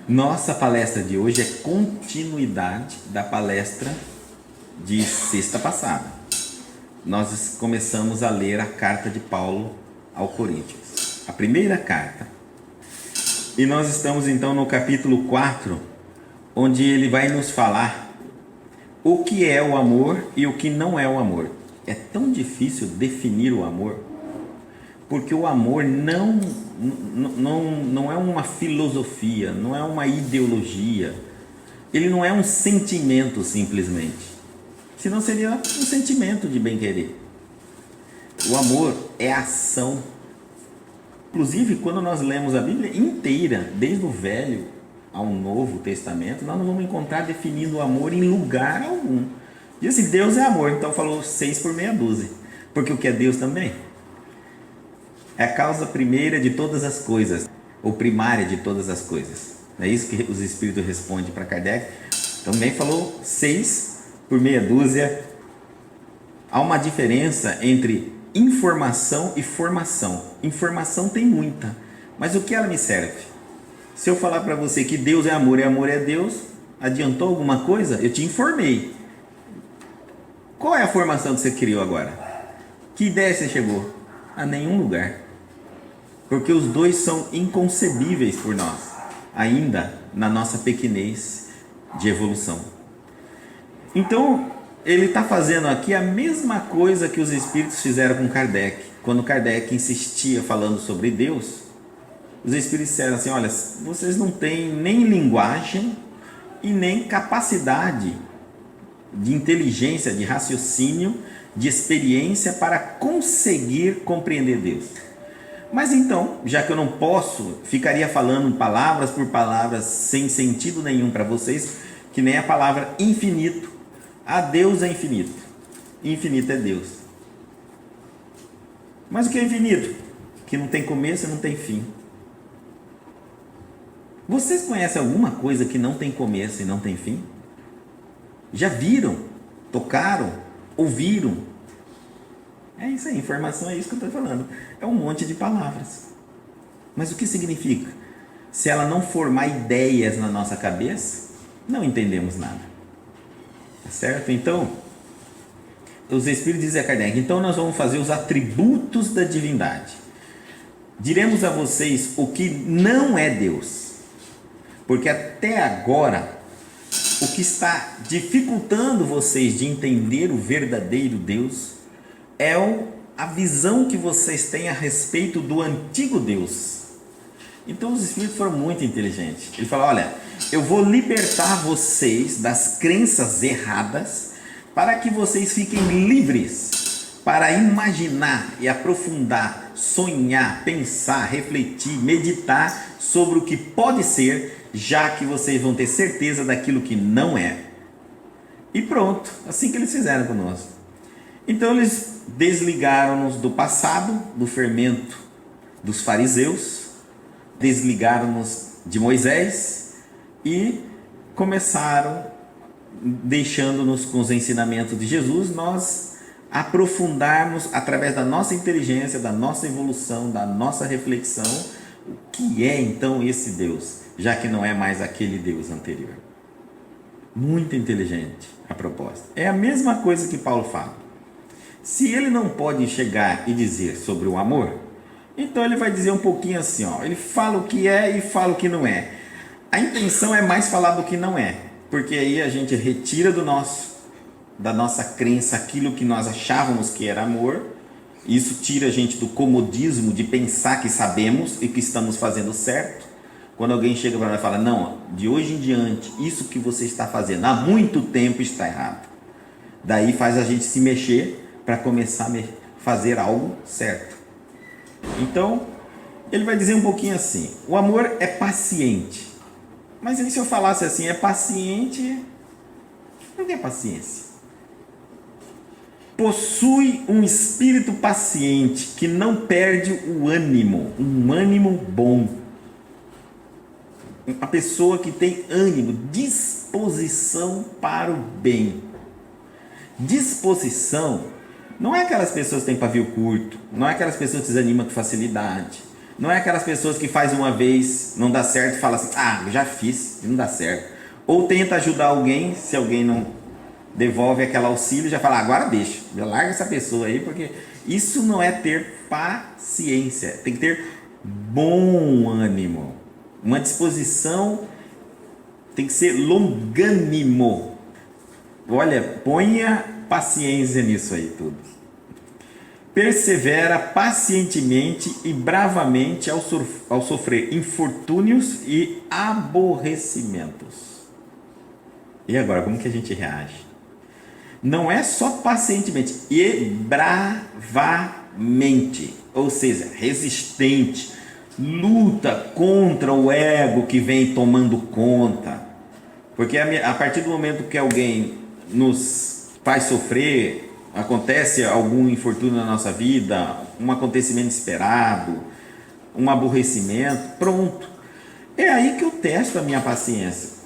Nossa palestra de hoje é continuidade da palestra de sexta passada. Nós começamos a ler a carta de Paulo ao Coríntios, a primeira carta. E nós estamos então no capítulo 4, onde ele vai nos falar o que é o amor e o que não é o amor. É tão difícil definir o amor, porque o amor não é uma filosofia, não é uma ideologia, ele não é um sentimento simplesmente, senão seria um sentimento de bem-querer. O amor é ação. Inclusive, quando nós lemos a Bíblia inteira, desde o Velho ao Novo Testamento, nós não vamos encontrar definindo o amor em lugar algum. Diz assim, Deus é amor, então falou 6 por meia dúzia, porque o que é Deus também é a causa primeira de todas as coisas, ou primária de todas as coisas. Não é isso que os Espíritos respondem para Kardec? Também falou 6 por meia dúzia. Há uma diferença entre informação e formação. Informação tem muita, mas o que ela me serve? Se eu falar para você que Deus é amor e amor é Deus, adiantou alguma coisa? Eu te informei. Qual é a formação que você criou agora? Que ideia você chegou? A nenhum lugar. Porque os dois são inconcebíveis por nós, ainda na nossa pequenez de evolução. Então, ele está fazendo aqui a mesma coisa que os Espíritos fizeram com Kardec. Quando Kardec insistia falando sobre Deus, os Espíritos disseram assim, olha, vocês não têm nem linguagem e nem capacidade de inteligência, de raciocínio, de experiência para conseguir compreender Deus. Mas então, já que eu não posso, ficaria falando palavras por palavras sem sentido nenhum para vocês, que nem a palavra infinito. Ah, Deus é infinito. Infinito é Deus. Mas o que é infinito? Que não tem começo e não tem fim. Vocês conhecem alguma coisa que não tem começo e não tem fim? Já viram? Tocaram? Ouviram? É isso aí, informação é isso que eu estou falando. É um monte de palavras. Mas o que significa? Se ela não formar ideias na nossa cabeça, não entendemos nada. Tá certo? Então, os Espíritos dizem a Kardec, então nós vamos fazer os atributos da divindade. Diremos a vocês o que não é Deus. Porque até agora, o que está dificultando vocês de entender o verdadeiro Deus é a visão que vocês têm a respeito do antigo Deus. Então os Espíritos foram muito inteligentes. Ele falou, olha, eu vou libertar vocês das crenças erradas para que vocês fiquem livres para imaginar e aprofundar, sonhar, pensar, refletir, meditar sobre o que pode ser, já que vocês vão ter certeza daquilo que não é. E pronto, assim que eles fizeram conosco. Então eles desligaram-nos do passado, do fermento dos fariseus, desligaram-nos de Moisés e começaram, deixando-nos com os ensinamentos de Jesus, nós aprofundarmos através da nossa inteligência, da nossa evolução, da nossa reflexão, o que é então esse Deus, já que não é mais aquele Deus anterior. Muito inteligente a proposta. É a mesma coisa que Paulo fala. Se ele não pode chegar e dizer sobre o amor, então ele vai dizer um pouquinho assim, ó, ele fala o que é e fala o que não é. A intenção é mais falar do que não é, porque aí a gente retira da nossa crença aquilo que nós achávamos que era amor. Isso tira a gente do comodismo de pensar que sabemos e que estamos fazendo certo. Quando alguém chega para nós e fala, não, de hoje em diante, isso que você está fazendo há muito tempo está errado. Daí faz a gente se mexer para começar a fazer algo certo. Então, ele vai dizer um pouquinho assim, o amor é paciente. Mas e se eu falasse assim, é paciente, por que paciência? Possui um espírito paciente que não perde o ânimo, um ânimo bom. Uma pessoa que tem ânimo, disposição para o bem. Disposição não é aquelas pessoas que têm pavio curto, não é aquelas pessoas que desanimam com facilidade, Não é aquelas pessoas que faz uma vez, não dá certo e fala assim, ah, eu já fiz, não dá certo. Ou tenta ajudar alguém, se alguém não devolve aquele auxílio, já fala, agora deixa, já larga essa pessoa aí, porque isso não é ter paciência. Tem que ter bom ânimo, uma disposição, tem que ser longânimo. Olha, ponha paciência nisso aí tudo. Persevera pacientemente e bravamente ao sofrer infortúnios e aborrecimentos. E agora, como que a gente reage? Não é só pacientemente, e bravamente, ou seja, resistente, luta contra o ego que vem tomando conta. Porque a partir do momento que alguém nos faz sofrer, acontece algum infortúnio na nossa vida, um acontecimento esperado, um aborrecimento, pronto. É aí que eu testo a minha paciência.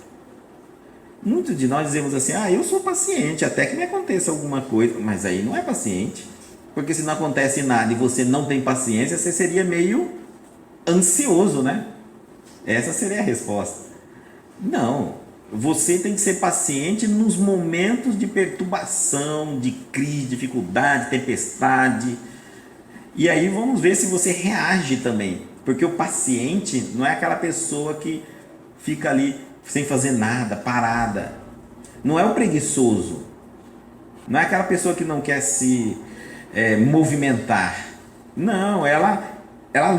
Muitos de nós dizemos assim, eu sou paciente até que me aconteça alguma coisa, mas aí não é paciente, porque se não acontece nada e você não tem paciência, você seria meio ansioso, né? Essa seria a resposta. Não, você tem que ser paciente nos momentos de perturbação, de crise, dificuldade, tempestade, e aí vamos ver se você reage também, porque o paciente não é aquela pessoa que fica ali sem fazer nada, parada. Não é o preguiçoso. Não é aquela pessoa que não quer se movimentar. Não, ela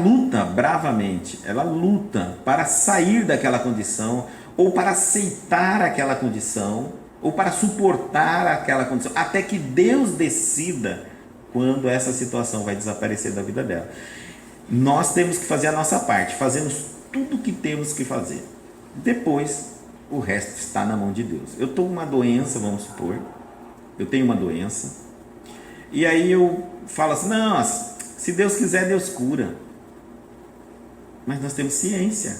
luta bravamente. Ela luta para sair daquela condição, ou para aceitar aquela condição, ou para suportar aquela condição, até que Deus decida quando essa situação vai desaparecer da vida dela. Nós temos que fazer a nossa parte. Fazemos tudo o que temos que fazer. Depois, o resto está na mão de Deus. Eu estou com uma doença, vamos supor, eu tenho uma doença, e aí eu falo assim, não, se Deus quiser, Deus cura. Mas nós temos ciência,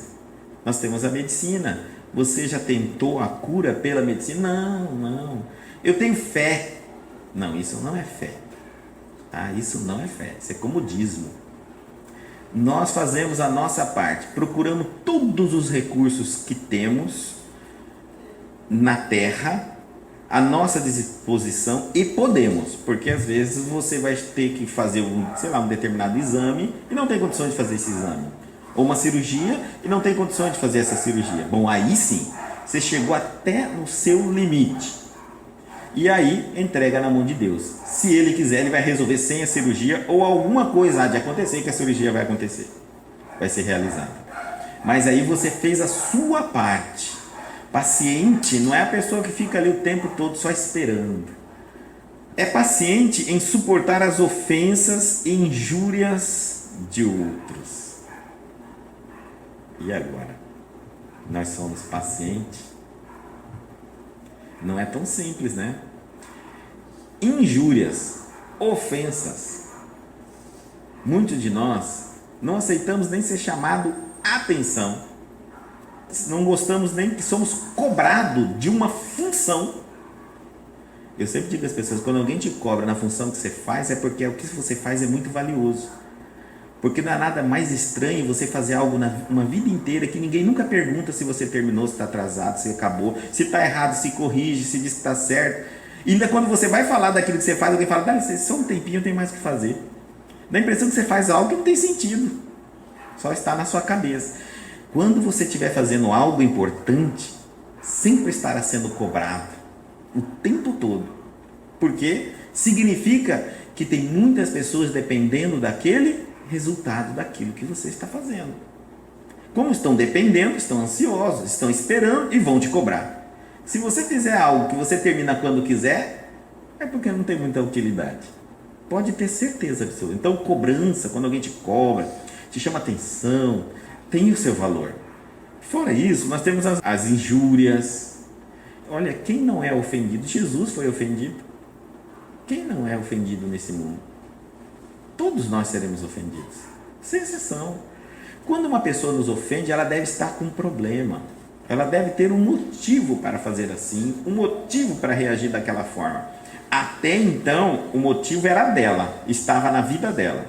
nós temos a medicina. Você já tentou a cura pela medicina? Não. Eu tenho fé. Não, isso não é fé. Tá? Isso não é fé, isso é comodismo. Nós fazemos a nossa parte, procuramos todos os recursos que temos na terra, à nossa disposição, e podemos, porque às vezes você vai ter que fazer um determinado exame e não tem condições de fazer esse exame, ou uma cirurgia e não tem condições de fazer essa cirurgia. Bom, aí sim, você chegou até no seu limite. E aí entrega na mão de Deus. Se Ele quiser, Ele vai resolver sem a cirurgia, ou alguma coisa há de acontecer que a cirurgia vai acontecer, vai ser realizada. Mas aí você fez a sua parte. Paciente não é a pessoa que fica ali o tempo todo só esperando. É paciente em suportar as ofensas e injúrias de outros. E agora? Nós somos pacientes? Não é tão simples, né? Injúrias, ofensas. Muitos de nós não aceitamos nem ser chamado a atenção. Não gostamos nem que somos cobrados de uma função. Eu sempre digo às pessoas, quando alguém te cobra na função que você faz, é porque o que você faz é muito valioso. Porque não há nada mais estranho você fazer algo uma vida inteira que ninguém nunca pergunta se você terminou, se está atrasado, se acabou, se está errado, se corrige, se diz que está certo. E ainda quando você vai falar daquilo que você faz, alguém fala, dá licença, só um tempinho, tem mais o que fazer. Dá a impressão que você faz algo que não tem sentido, só está na sua cabeça. Quando você estiver fazendo algo importante, sempre estará sendo cobrado, o tempo todo. Porque significa que tem muitas pessoas dependendo daquele resultado daquilo que você está fazendo. Como estão dependendo, estão ansiosos, estão esperando e vão te cobrar. Se você fizer algo que você termina quando quiser, é porque não tem muita utilidade. Pode ter certeza absoluta. Então, cobrança, quando alguém te cobra, te chama atenção, tem o seu valor. Fora isso, nós temos as injúrias. Olha, quem não é ofendido? Jesus foi ofendido. Quem não é ofendido nesse mundo? Todos nós seremos ofendidos, sem exceção. Quando uma pessoa nos ofende, ela deve estar com um problema. Ela deve ter um motivo para fazer assim, um motivo para reagir daquela forma. Até então, o motivo era dela, estava na vida dela.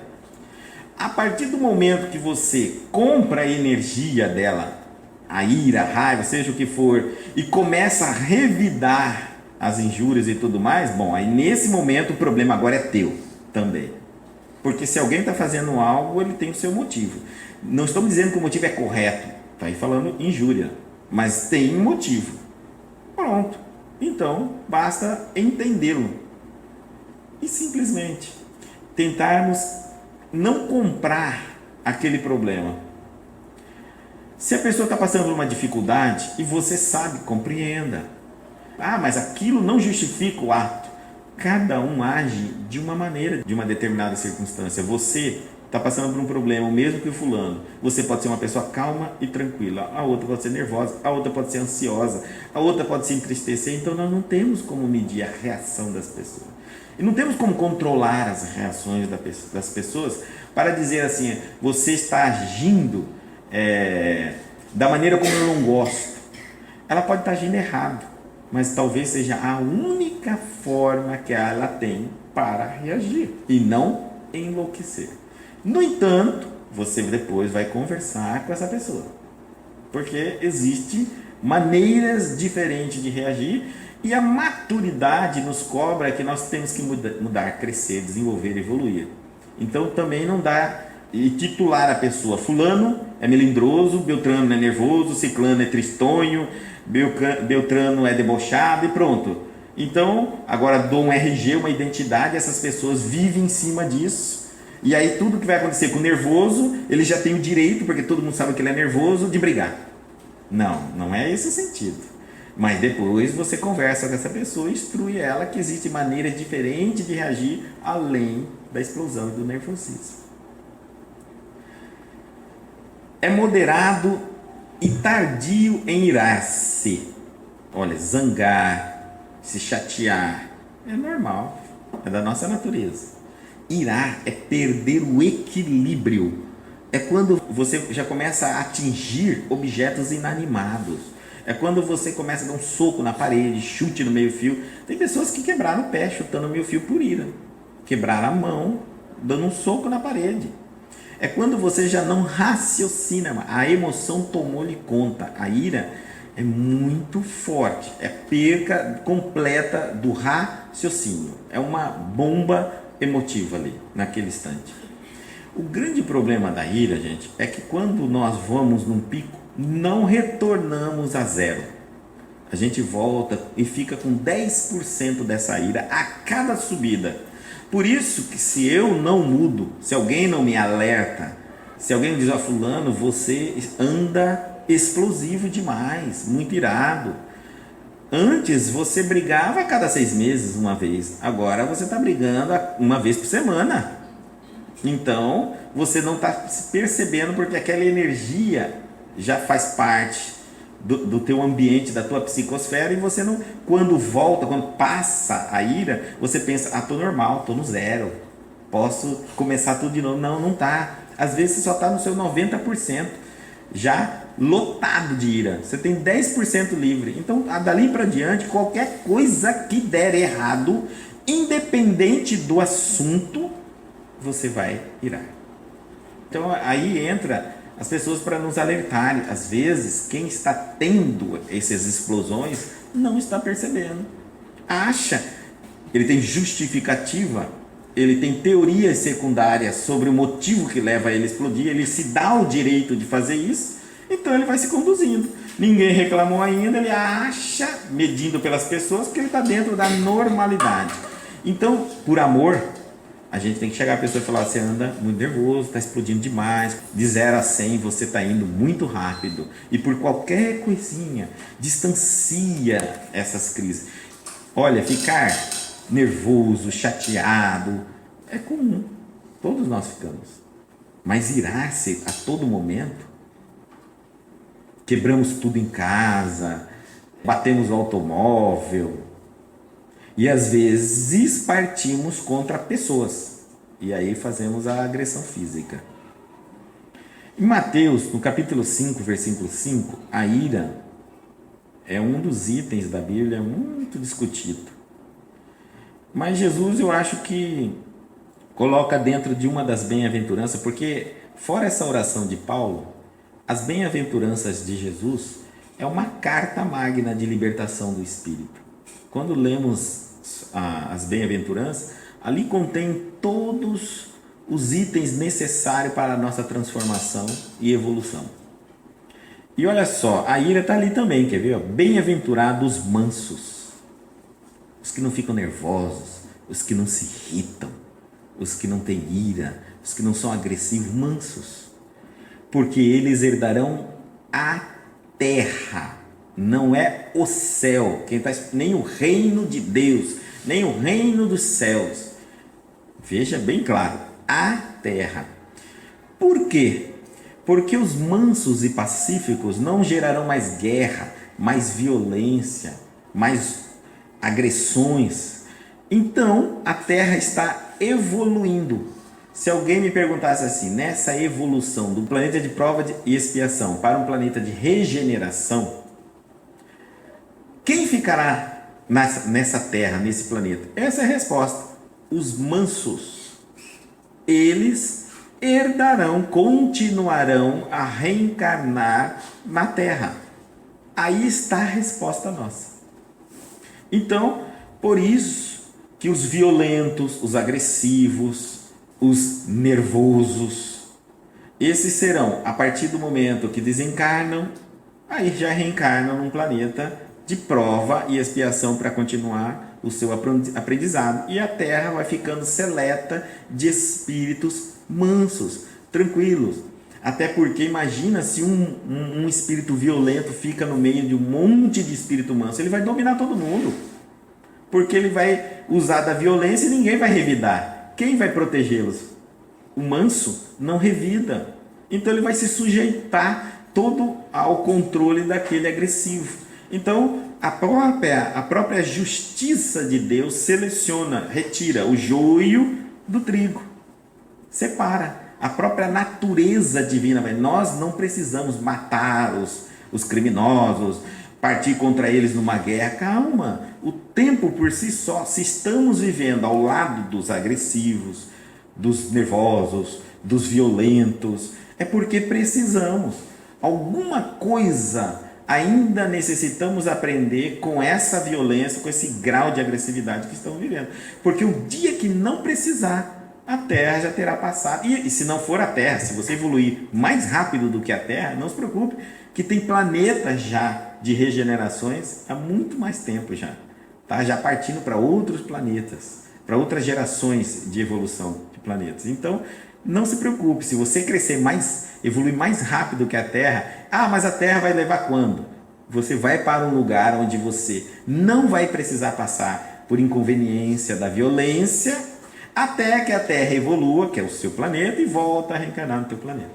A partir do momento que você compra a energia dela, a ira, a raiva, seja o que for, e começa a revidar as injúrias e tudo mais, bom, aí nesse momento o problema agora é teu também. Porque se alguém está fazendo algo, ele tem o seu motivo. Não estamos dizendo que o motivo é correto, está aí falando injúria, mas tem um motivo. Pronto. Então, basta entendê-lo. E simplesmente tentarmos não comprar aquele problema. Se a pessoa está passando por uma dificuldade e você sabe, compreenda. Ah, mas aquilo não justifica o ato. Cada um age de uma maneira, de uma determinada circunstância. Você está passando por um problema, o mesmo que o fulano. Você pode ser uma pessoa calma e tranquila. A outra pode ser nervosa, a outra pode ser ansiosa, a outra pode se entristecer. Então nós não temos como medir a reação das pessoas. E não temos como controlar as reações das pessoas para dizer assim, você está agindo da maneira como eu não gosto. Ela pode estar agindo errado, mas talvez seja a única forma que ela tem para reagir e não enlouquecer. No entanto, você depois vai conversar com essa pessoa, porque existem maneiras diferentes de reagir e a maturidade nos cobra que nós temos que mudar, crescer, desenvolver, evoluir. Então também não dá e titular a pessoa, fulano é melindroso, Beltrano é nervoso, Ciclano é tristonho, Beltrano é debochado e pronto. Então agora dou um RG, uma identidade, essas pessoas vivem em cima disso. E aí tudo que vai acontecer com o nervoso, ele já tem o direito, porque todo mundo sabe que ele é nervoso, de brigar. Não, não é esse o sentido. Mas depois você conversa com essa pessoa, instrui ela que existe maneiras diferentes de reagir além da explosão do nervosismo. É moderado e tardio em irar-se. Olha, zangar, se chatear, é normal, é da nossa natureza. Irar é perder o equilíbrio. É quando você já começa a atingir objetos inanimados. É quando você começa a dar um soco na parede, chute no meio-fio. Tem pessoas que quebraram o pé chutando o meio-fio por ira. Quebraram a mão dando um soco na parede. É quando você já não raciocina, a emoção tomou-lhe conta. A ira é muito forte, é perca completa do raciocínio. É uma bomba emotiva ali, naquele instante. O grande problema da ira, gente, é que quando nós vamos num pico, não retornamos a zero. A gente volta e fica com 10% dessa ira a cada subida. Por isso que se eu não mudo, se alguém não me alerta, se alguém diz, fulano, você anda explosivo demais, muito irado. Antes você brigava a cada 6 meses uma vez, agora você está brigando uma vez por semana. Então você não está se percebendo, porque aquela energia já faz parte do teu ambiente, da tua psicosfera, e você não, quando volta, quando passa a ira, você pensa, tô normal, tô no zero, posso começar tudo de novo. Não, não tá. Às vezes você só está no seu 90%, já lotado de ira, você tem 10% livre. Então dali para diante, qualquer coisa que der errado, independente do assunto, você vai irar. Então aí entra as pessoas para nos alertarem. Às vezes quem está tendo essas explosões não está percebendo, acha, ele tem justificativa, ele tem teorias secundárias sobre o motivo que leva ele a explodir, ele se dá o direito de fazer isso, então ele vai se conduzindo. Ninguém reclamou ainda, ele acha, medindo pelas pessoas, que ele está dentro da normalidade. Então, por amor, a gente tem que chegar à pessoa e falar, você anda muito nervoso, está explodindo demais, de 0 a 100 você está indo muito rápido, e por qualquer coisinha, distancia essas crises. Olha, ficar nervoso, chateado, é comum, todos nós ficamos, mas irar-se a todo momento, quebramos tudo em casa, batemos o automóvel, e às vezes partimos contra pessoas, e aí fazemos a agressão física. Em Mateus, no capítulo 5, versículo 5, a ira é um dos itens da Bíblia muito discutido. Mas Jesus, eu acho que coloca dentro de uma das bem-aventuranças, porque fora essa oração de Paulo, as bem-aventuranças de Jesus é uma carta magna de libertação do espírito. Quando lemos as bem-aventuranças, ali contém todos os itens necessários para a nossa transformação e evolução. E olha só, a ira está ali também, quer ver? Bem-aventurados os mansos, os que não ficam nervosos, os que não se irritam, os que não têm ira, os que não são agressivos, mansos, porque eles herdarão a terra, não é o céu, quem tá, nem o reino de Deus, nem o reino dos céus. Veja bem claro, a terra. Por quê? Porque os mansos e pacíficos não gerarão mais guerra, mais violência, mais agressões. Então, a terra está evoluindo. Se alguém me perguntasse assim, nessa evolução do planeta de prova e expiação para um planeta de regeneração, quem ficará nessa terra, nesse planeta? Essa é a resposta. Os mansos. Eles herdarão, continuarão a reencarnar na terra. Aí está a resposta nossa. Então, por isso que os violentos, os agressivos, os nervosos, esses serão, a partir do momento que desencarnam, aí já reencarnam num planeta de prova e expiação para continuar o seu aprendizado. E a Terra vai ficando seleta de espíritos mansos, tranquilos. Até porque imagina se um espírito violento fica no meio de um monte de espírito manso, ele vai dominar todo mundo. Porque ele vai usar da violência e ninguém vai revidar. Quem vai protegê-los? O manso não revida. Então ele vai se sujeitar todo ao controle daquele agressivo. Então a própria justiça de Deus seleciona, retira o joio do trigo. Separa. A própria natureza divina. Nós não precisamos matar os criminosos, partir contra eles numa guerra. Calma. O tempo por si só, se estamos vivendo ao lado dos agressivos, dos nervosos, dos violentos, é porque precisamos. Alguma coisa ainda necessitamos aprender com essa violência, com esse grau de agressividade que estamos vivendo. Porque o dia que não precisar, a Terra já terá passado. E se não for a Terra, se você evoluir mais rápido do que a Terra, não se preocupe, que tem planetas já de regenerações há muito mais tempo já. Tá? Já partindo para outros planetas, para outras gerações de evolução de planetas. Então, não se preocupe, se você crescer mais, evoluir mais rápido que a Terra, mas a Terra vai levar quando? Você vai para um lugar onde você não vai precisar passar por inconveniência da violência, até que a Terra evolua, que é o seu planeta, e volta a reencarnar no teu planeta.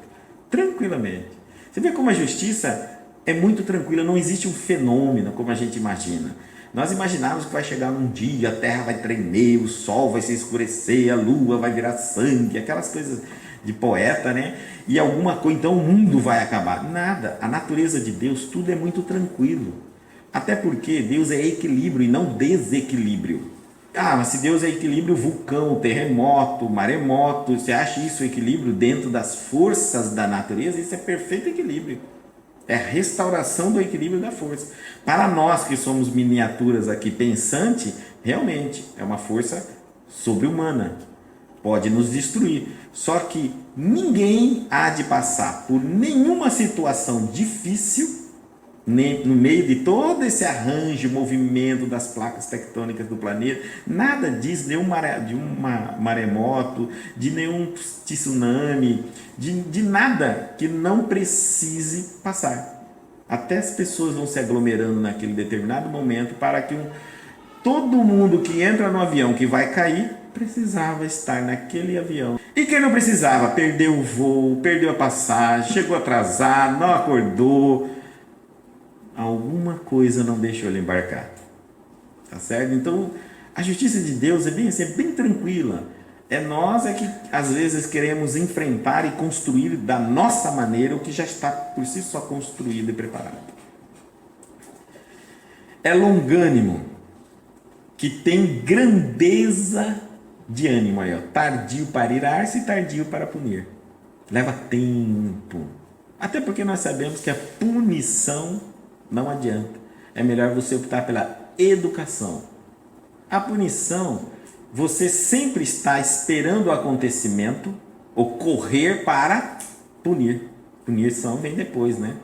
Tranquilamente. Você vê como a justiça é muito tranquila, não existe um fenômeno como a gente imagina. Nós imaginamos que vai chegar num dia, a Terra vai tremer, o Sol vai se escurecer, a Lua vai virar sangue, aquelas coisas de poeta, né? E alguma coisa, então o mundo vai acabar. Nada. A natureza de Deus, tudo é muito tranquilo. Até porque Deus é equilíbrio e não desequilíbrio. Mas se Deus é equilíbrio, vulcão, terremoto, maremoto, você acha isso equilíbrio dentro das forças da natureza? Isso é perfeito equilíbrio. É a restauração do equilíbrio da força. Para nós que somos miniaturas aqui pensante, realmente é uma força sobre-humana. Pode nos destruir. Só que ninguém há de passar por nenhuma situação difícil no meio de todo esse arranjo, movimento das placas tectônicas do planeta, nada disso, de um maremoto, de nenhum tsunami, de nada que não precise passar. Até as pessoas vão se aglomerando naquele determinado momento para que todo mundo que entra no avião que vai cair precisava estar naquele avião. E quem não precisava, perdeu o voo, perdeu a passagem, chegou atrasado, não acordou, alguma coisa não deixou ele embarcar. Tá certo? Então, a justiça de Deus é bem assim, é bem tranquila. Nós que às vezes queremos enfrentar e construir da nossa maneira o que já está por si só construído e preparado. É longânimo, que tem grandeza de ânimo aí, ó. Tardio para irar-se e tardio para punir. Leva tempo. Até porque nós sabemos que a punição não adianta. É melhor você optar pela educação. A punição, você sempre está esperando o acontecimento ocorrer para punir. Punição vem depois, né?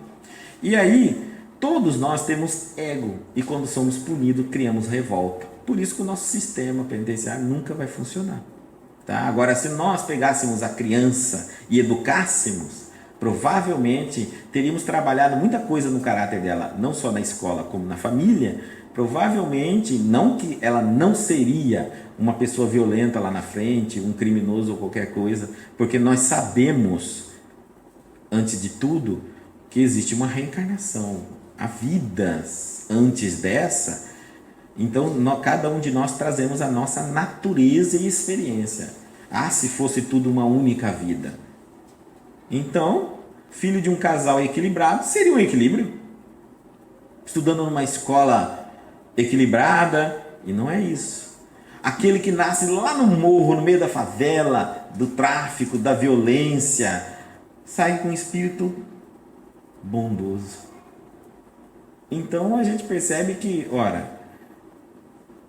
E aí, todos nós temos ego. E quando somos punidos, criamos revolta. Por isso que o nosso sistema penitenciário nunca vai funcionar. Tá? Agora, se nós pegássemos a criança e educássemos, provavelmente teríamos trabalhado muita coisa no caráter dela, não só na escola como na família. Provavelmente, não que ela não seria uma pessoa violenta lá na frente, um criminoso ou qualquer coisa, porque nós sabemos, antes de tudo, que existe uma reencarnação. Há vidas antes dessa. Então, cada um de nós trazemos a nossa natureza e experiência. Ah, se fosse tudo uma única vida. Então, filho de um casal equilibrado seria um equilíbrio. Estudando numa escola equilibrada, e não é isso. Aquele que nasce lá no morro, no meio da favela, do tráfico, da violência, sai com um espírito bondoso. Então, a gente percebe que, ora,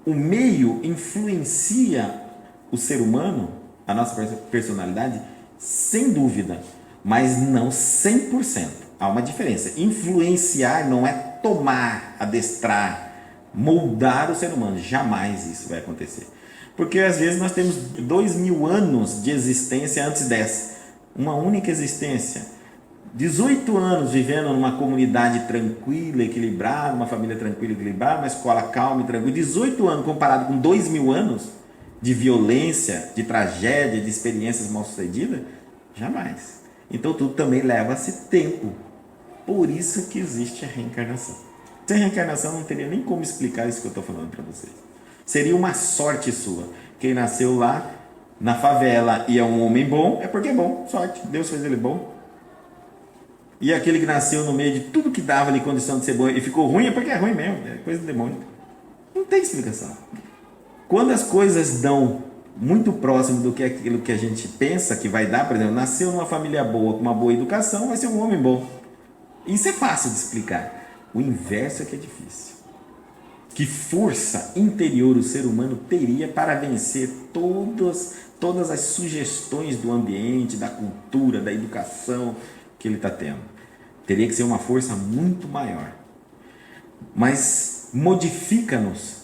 o meio influencia o ser humano, a nossa personalidade, sem dúvida, mas não 100%. Há uma diferença. Influenciar não é tomar, adestrar, moldar o ser humano. Jamais isso vai acontecer. Porque às vezes nós temos 2000 anos de existência antes dessa. Uma única existência. 18 anos vivendo numa comunidade tranquila, equilibrada, uma família tranquila, equilibrada, uma escola calma e tranquila. 18 anos comparado com 2000 anos de violência, de tragédia, de experiências mal sucedidas, jamais. Então tudo também leva-se tempo. Por isso que existe a reencarnação. Sem reencarnação não teria nem como explicar isso que eu estou falando para vocês. Seria uma sorte sua. Quem nasceu lá na favela e é um homem bom, é porque é bom, sorte. Deus fez ele bom. E aquele que nasceu no meio de tudo que dava ali condição de ser bom e ficou ruim, é porque é ruim mesmo, é coisa do demônio. Não tem explicação. Quando as coisas dão muito próximo do que aquilo que a gente pensa que vai dar, por exemplo, nasceu numa família boa, com uma boa educação, vai ser um homem bom. Isso é fácil de explicar. O inverso é que é difícil. Que força interior o ser humano teria para vencer todas as sugestões do ambiente, da cultura, da educação que ele está tendo? Teria que ser uma força muito maior. Mas modifica-nos,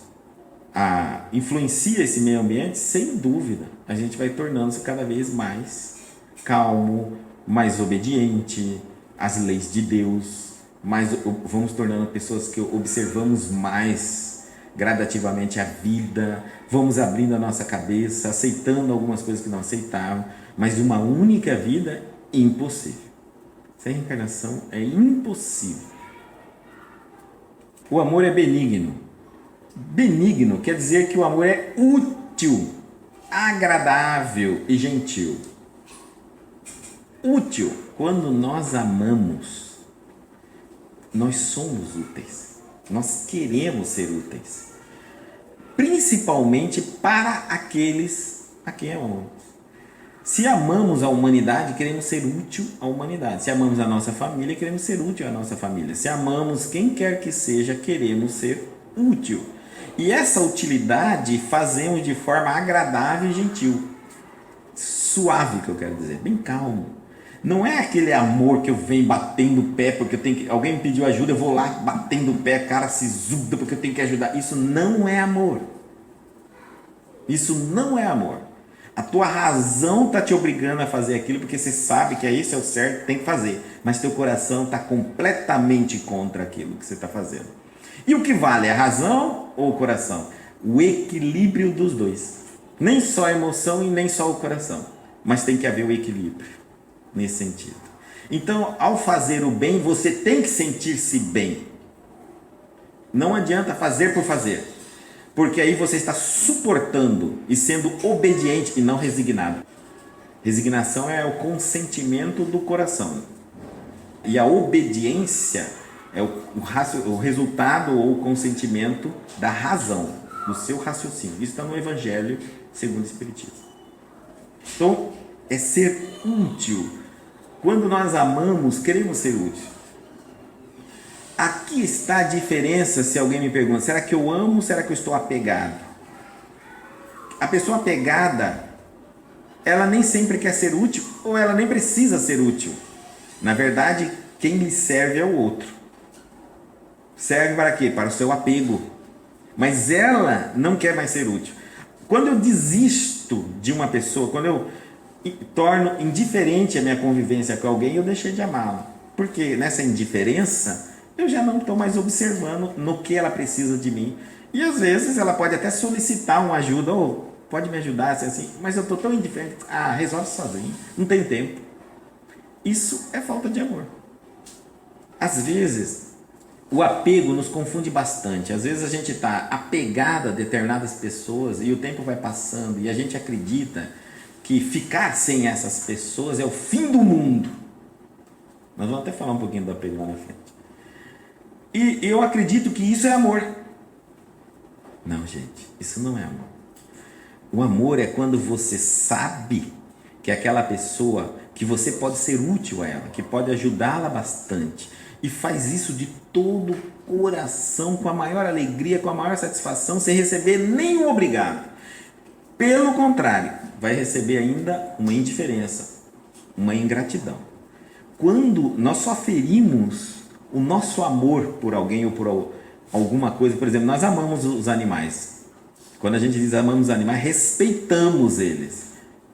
influencia esse meio ambiente, sem dúvida. A gente vai tornando-se cada vez mais calmo, mais obediente às leis de Deus, vamos tornando pessoas que observamos mais gradativamente a vida, vamos abrindo a nossa cabeça, aceitando algumas coisas que não aceitavam, mas uma única vida, impossível. Sem reencarnação é impossível. O amor é benigno. Benigno quer dizer que o amor é útil, agradável e gentil. Útil. Quando nós amamos, nós somos úteis. Nós queremos ser úteis. Principalmente para aqueles a quem amamos. Se amamos a humanidade, queremos ser útil à humanidade. Se amamos a nossa família, queremos ser útil à nossa família. Se amamos quem quer que seja, queremos ser útil. E essa utilidade fazemos de forma agradável e gentil. Suave, que eu quero dizer, bem calmo. Não é aquele amor que eu venho batendo o pé porque alguém me pediu ajuda, eu vou lá batendo o pé, cara sisuda porque eu tenho que ajudar. Isso não é amor. Isso não é amor. A tua razão está te obrigando a fazer aquilo porque você sabe que esse é o certo, tem que fazer. Mas teu coração está completamente contra aquilo que você está fazendo. E o que vale, a razão ou o coração? O equilíbrio dos dois. Nem só a emoção e nem só o coração. Mas tem que haver o equilíbrio nesse sentido. Então, ao fazer o bem, você tem que sentir-se bem. Não adianta fazer por fazer. Porque aí você está suportando e sendo obediente e não resignado. Resignação é o consentimento do coração. E a obediência é o resultado ou o consentimento da razão, do seu raciocínio. Isso está no Evangelho segundo o Espiritismo. Então, é ser útil. Quando nós amamos, queremos ser útil. Aqui está a diferença, se alguém me pergunta, será que eu amo ou será que eu estou apegado? A pessoa apegada, ela nem sempre quer ser útil ou ela nem precisa ser útil. Na verdade, quem lhe serve é o outro. Serve para quê? Para o seu apego. Mas ela não quer mais ser útil. Quando eu desisto de uma pessoa, quando eu torno indiferente a minha convivência com alguém, eu deixei de amá-la. Porque nessa indiferença, eu já não estou mais observando no que ela precisa de mim. E às vezes ela pode até solicitar uma ajuda, ou pode me ajudar, assim, mas eu estou tão indiferente, resolve sozinho, não tem tempo. Isso é falta de amor. Às vezes, o apego nos confunde bastante. Às vezes a gente está apegado a determinadas pessoas e o tempo vai passando e a gente acredita que ficar sem essas pessoas é o fim do mundo. Nós vamos até falar um pouquinho do apego lá na frente. E eu acredito que isso é amor. Não, gente, isso não é amor. O amor é quando você sabe que aquela pessoa, que você pode ser útil a ela, que pode ajudá-la bastante, e faz isso de todo o coração, com a maior alegria, com a maior satisfação, sem receber nenhum obrigado. Pelo contrário, vai receber ainda uma indiferença, uma ingratidão. Quando nós só ferimos o nosso amor por alguém ou por alguma coisa, por exemplo, nós amamos os animais. Quando a gente diz amamos os animais, respeitamos eles,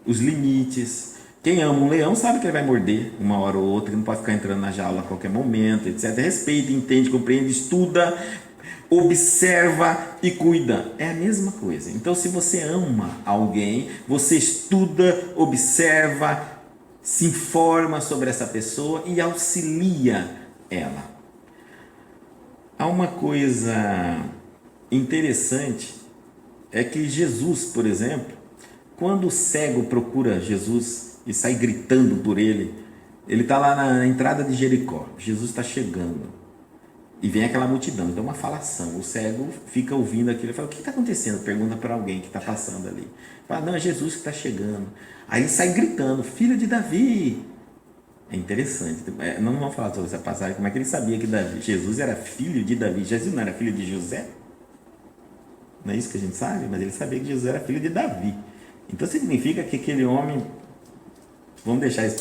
os limites. Quem ama um leão sabe que ele vai morder uma hora ou outra, que não pode ficar entrando na jaula a qualquer momento, etc. Respeita, entende, compreende, estuda, observa e cuida. É a mesma coisa. Então, se você ama alguém, você estuda, observa, se informa sobre essa pessoa e auxilia ela. Há uma coisa interessante, é que Jesus, por exemplo, quando o cego procura Jesus e sai gritando por ele, ele está lá na entrada de Jericó, Jesus está chegando e vem aquela multidão, então uma falação, o cego fica ouvindo aquilo e fala, o que está acontecendo? Pergunta para alguém que está passando ali, fala, não, é Jesus que está chegando, aí ele sai gritando, filho de Davi. É interessante, não vamos falar sobre essa passagem, como é que ele sabia que Jesus era filho de Davi, Jesus não era filho de José? Não é isso que a gente sabe? Mas ele sabia que Jesus era filho de Davi. Então significa que aquele homem, vamos deixar isso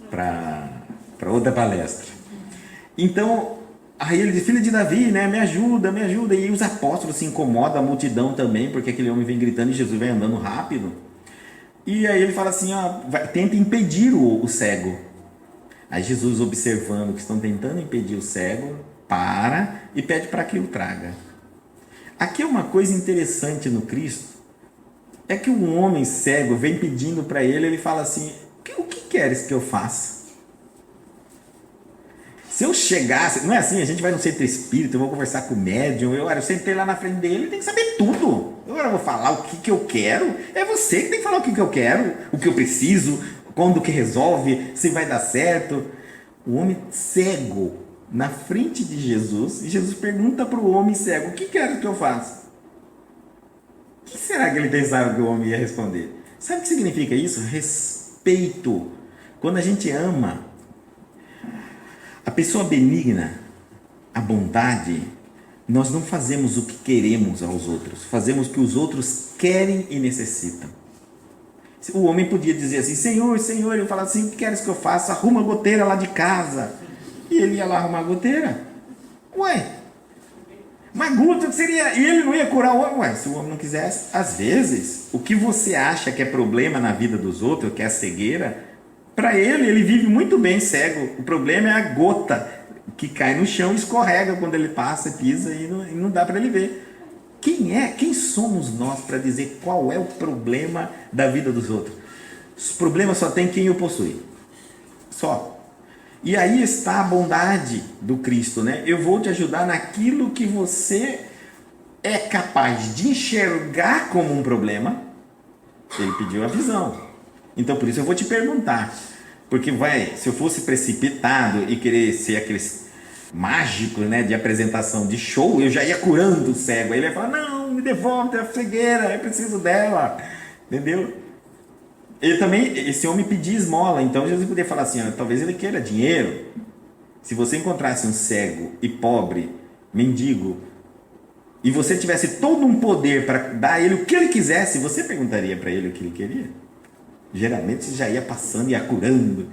para outra palestra. Então, aí ele diz, filho de Davi, né? Me ajuda. E os apóstolos se incomodam, a multidão também, porque aquele homem vem gritando e Jesus vem andando rápido. E aí ele fala assim, tenta impedir o cego. Aí Jesus, observando que estão tentando impedir o cego, para e pede para que o traga. Aqui é uma coisa interessante no Cristo, é que um homem cego vem pedindo para ele, ele fala assim, o que queres que eu faça? Se eu chegasse, não é assim, a gente vai no centro espírita, eu vou conversar com o médium, eu sentei lá na frente dele, ele tem que saber tudo. Eu agora vou falar o que eu quero, é você que tem que falar o que eu quero, o que eu preciso, quando que resolve, se vai dar certo. O homem cego, na frente de Jesus, e Jesus pergunta para o homem cego, o que quer que eu faça? O que será que ele pensava que o homem ia responder? Sabe o que significa isso? Respeito. Quando a gente ama, a pessoa benigna, a bondade, nós não fazemos o que queremos aos outros, fazemos o que os outros querem e necessitam. O homem podia dizer assim, Senhor, ele falava assim, o que queres que eu faça? Arruma a goteira lá de casa. E ele ia lá arrumar a goteira. Ué, mas Guto seria, e ele não ia curar o homem? Ué, se o homem não quisesse. Às vezes, o que você acha que é problema na vida dos outros, que é a cegueira, para ele vive muito bem cego. O problema é a gota que cai no chão e escorrega quando ele passa, pisa e não dá para ele ver. Quem somos nós para dizer qual é o problema da vida dos outros? Os problemas só tem quem o possui. Só. E aí está a bondade do Cristo, né? Eu vou te ajudar naquilo que você é capaz de enxergar como um problema. Ele pediu a visão. Então, por isso eu vou te perguntar. Porque se eu fosse precipitado e querer ser aqueles mágicos, né, de apresentação de show, eu já ia curando o cego. Aí ele ia falar, não, não, me devolve a cegueira, eu preciso dela. Entendeu? Ele também, esse homem pedia esmola, então Jesus poderia falar assim, ó, talvez ele queira dinheiro. Se você encontrasse um cego e pobre, mendigo, e você tivesse todo um poder para dar a ele o que ele quisesse, você perguntaria para ele o que ele queria? Geralmente você já ia passando e ia curando.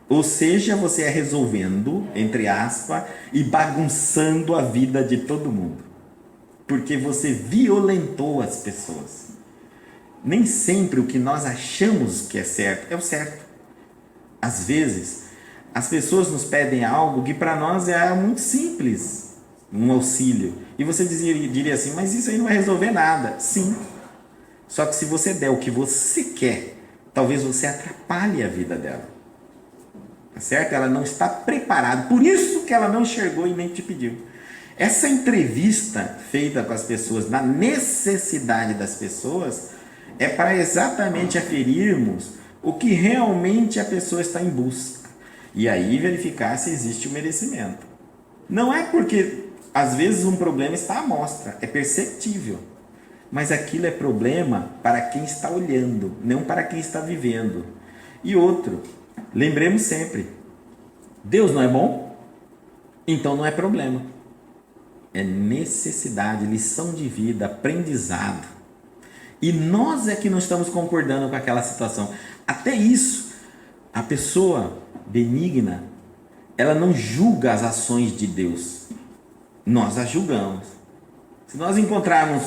Ou seja, você ia resolvendo, entre aspas, e bagunçando a vida de todo mundo. Porque você violentou as pessoas. Nem sempre o que nós achamos que é certo é o certo. Às vezes, as pessoas nos pedem algo que para nós é muito simples, um auxílio. E você diria assim, mas isso aí não vai resolver nada. Sim. Só que se você der o que você quer, talvez você atrapalhe a vida dela. Tá certo? Ela não está preparada. Por isso que ela não enxergou e nem te pediu. Essa entrevista feita com as pessoas, na necessidade das pessoas, é para exatamente aferirmos o que realmente a pessoa está em busca. E aí verificar se existe o merecimento. Não é porque, às vezes, um problema está à mostra, é perceptível. Mas aquilo é problema para quem está olhando, não para quem está vivendo. E outro, lembremos sempre, Deus não é bom? Então não é problema. É necessidade, lição de vida, aprendizado. E nós é que não estamos concordando com aquela situação. Até isso, a pessoa benigna, ela não julga as ações de Deus. Nós a julgamos. Se nós encontrarmos,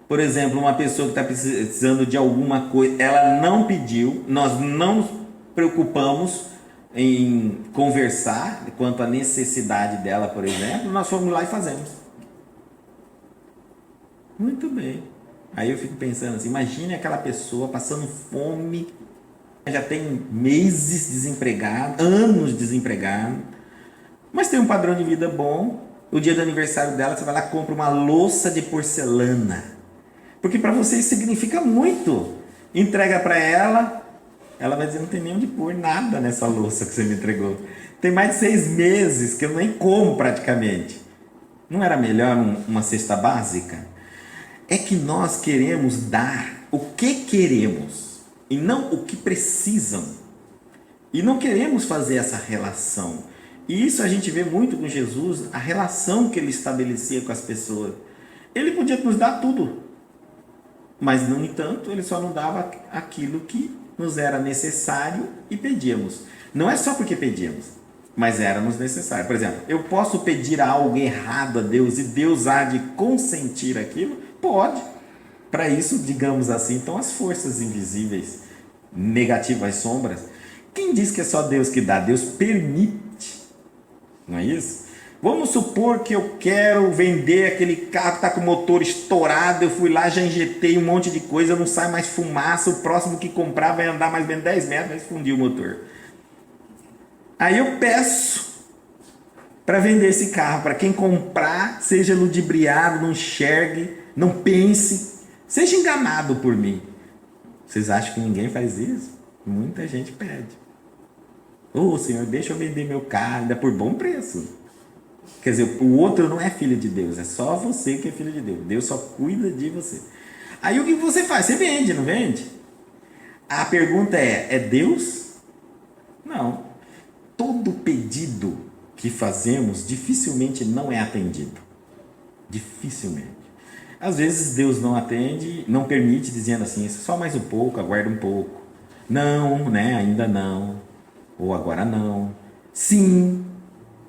por exemplo, uma pessoa que está precisando de alguma coisa, ela não pediu, nós não nos preocupamos em conversar quanto à necessidade dela, por exemplo, nós fomos lá e fazemos. Muito bem. Aí eu fico pensando assim, imagine aquela pessoa passando fome, já tem meses desempregado, anos desempregado, mas tem um padrão de vida bom. O dia do aniversário dela, você vai lá e compra uma louça de porcelana, porque para você isso significa muito. Entrega para ela, ela vai dizer, não tem nem onde pôr nada nessa louça que você me entregou. Tem mais de 6 meses que eu nem como praticamente. Não era melhor uma cesta básica? É que nós queremos dar o que queremos e não o que precisam. E não queremos fazer essa relação. E isso a gente vê muito com Jesus, a relação que ele estabelecia com as pessoas. Ele podia nos dar tudo, mas no entanto ele só não dava aquilo que nos era necessário e pedíamos. Não é só porque pedíamos, mas era-nos necessário. Por exemplo, eu posso pedir algo errado a Deus e Deus há de consentir aquilo? Pode. Para isso, digamos assim, estão as forças invisíveis, negativas, sombras. Quem diz que é só Deus que dá? Deus permite. Não é isso? Vamos supor que eu quero vender aquele carro que está com o motor estourado, eu fui lá, já injetei um monte de coisa, não sai mais fumaça, o próximo que comprar vai andar mais ou menos 10 metros, vai fundir o motor. Aí eu peço para vender esse carro, para quem comprar, seja ludibriado, não enxergue, não pense, seja enganado por mim. Vocês acham que ninguém faz isso? Muita gente pede. Ô Senhor, deixa eu vender meu carro, ainda por bom preço. Quer dizer, o outro não é filho de Deus, é só você que é filho de Deus. Deus só cuida de você. Aí o que você faz? Você vende, não vende? A pergunta é Deus? Não. Todo pedido que fazemos dificilmente não é atendido. Dificilmente. Às vezes Deus não atende, não permite, dizendo assim, só mais um pouco, aguarda um pouco. Não, né? Ainda não. Ou agora não. Sim,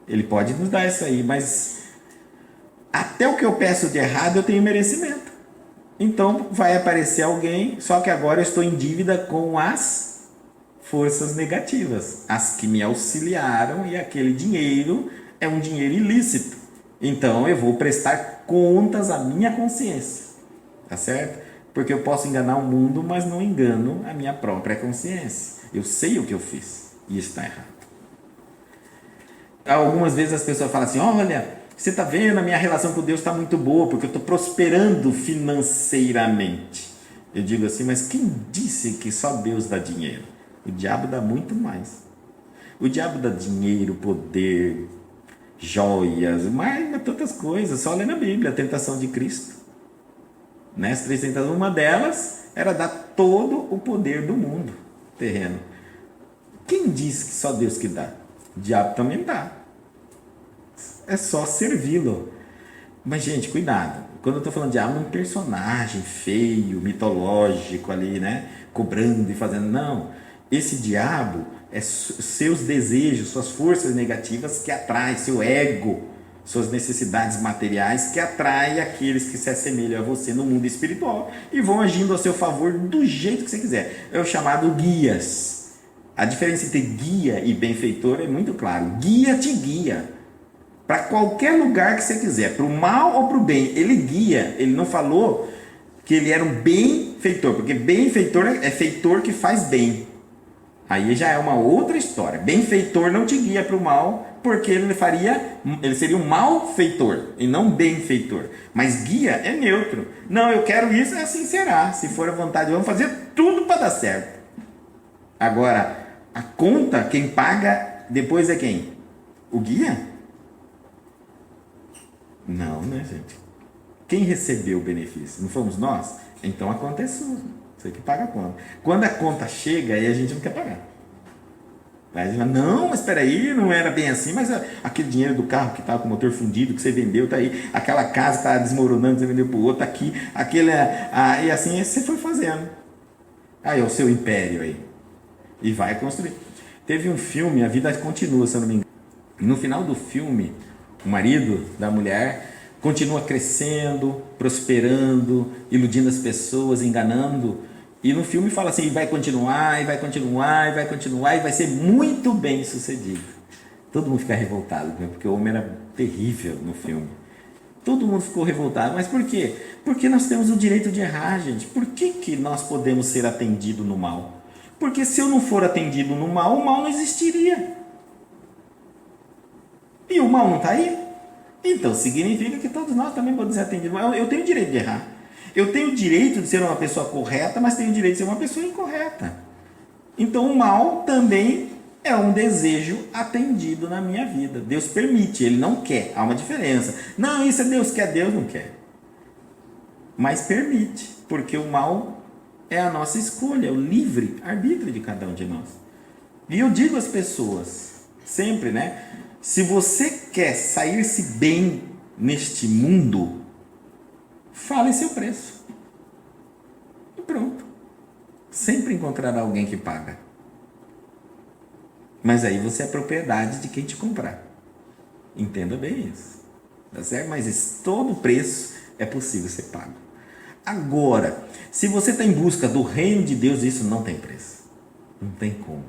Ele pode nos dar isso aí, mas até o que eu peço de errado eu tenho merecimento. Então vai aparecer alguém, só que agora eu estou em dívida com as forças negativas, as que me auxiliaram, e aquele dinheiro é um dinheiro ilícito. Então eu vou prestar contas à minha consciência, tá certo? Porque eu posso enganar o mundo, mas não engano a minha própria consciência. Eu sei o que eu fiz e está errado. Algumas vezes as pessoas falam assim, olha, você está vendo, a minha relação com Deus está muito boa, porque eu estou prosperando financeiramente. Eu digo assim, mas quem disse que só Deus dá dinheiro? O diabo dá muito mais. O diabo dá dinheiro, poder, joias, mas tantas coisas. Só lê na Bíblia, a tentação de Cristo. né? As três tentações, uma delas era dar todo o poder do mundo terreno. Quem disse que só Deus que dá? O diabo também dá. É só servi-lo. Mas, gente, cuidado. Quando eu estou falando de diabo, um personagem feio, mitológico ali, né? Cobrando e fazendo. Não. Esse diabo é seus desejos, suas forças negativas que atraem, seu ego, suas necessidades materiais que atraem aqueles que se assemelham a você no mundo espiritual e vão agindo a seu favor do jeito que você quiser. É o chamado guias. A diferença entre guia e benfeitor é muito claro. Guia te guia para qualquer lugar que você quiser, para o mal ou para o bem. Ele guia. Ele não falou que ele era um benfeitor, porque benfeitor é feitor que faz bem. Aí já é uma outra história. Benfeitor não te guia para o mal, porque ele seria um malfeitor e não benfeitor. Mas guia é neutro. Não, eu quero isso, assim será. Se for a vontade, vamos fazer tudo para dar certo. Agora, a conta, quem paga depois é quem? O guia? Não, né, gente? Quem recebeu o benefício? Não fomos nós? Então a conta é sua. Você que paga a conta. Quando a conta chega, aí a gente não quer pagar. Aí a gente fala, não, mas espera aí, não era bem assim, mas aquele dinheiro do carro que estava com o motor fundido, que você vendeu, tá aí, aquela casa que está desmoronando, você vendeu para o outro, tá aqui, e assim você foi fazendo. Aí é o seu império aí. E vai construir. Teve um filme, A Vida Continua, se eu não me engano. E no final do filme, o marido da mulher continua crescendo, prosperando, iludindo as pessoas, enganando. E no filme fala assim, vai continuar, e vai continuar, e vai continuar, e vai ser muito bem sucedido. Todo mundo fica revoltado, porque o homem era terrível no filme. Todo mundo ficou revoltado. Mas por quê? Porque nós temos o direito de errar, gente. Por que nós podemos ser atendidos no mal? Porque se eu não for atendido no mal, o mal não existiria. E o mal não está aí? Então significa que todos nós também podemos ser atendidos. Eu tenho o direito de errar. Eu tenho o direito de ser uma pessoa correta, mas tenho o direito de ser uma pessoa incorreta. Então o mal também é um desejo atendido na minha vida. Deus permite, Ele não quer. Há uma diferença. Não, isso é Deus quer, Deus não quer. Mas permite, porque o mal é a nossa escolha, o livre arbítrio de cada um de nós. E eu digo às pessoas, sempre, né? Se você quer sair-se bem neste mundo, fale seu preço. E pronto. Sempre encontrará alguém que paga. Mas aí você é propriedade de quem te comprar. Entenda bem isso. Tá certo? Mas todo preço é possível ser pago. Agora, se você está em busca do reino de Deus, isso não tem preço. Não tem como.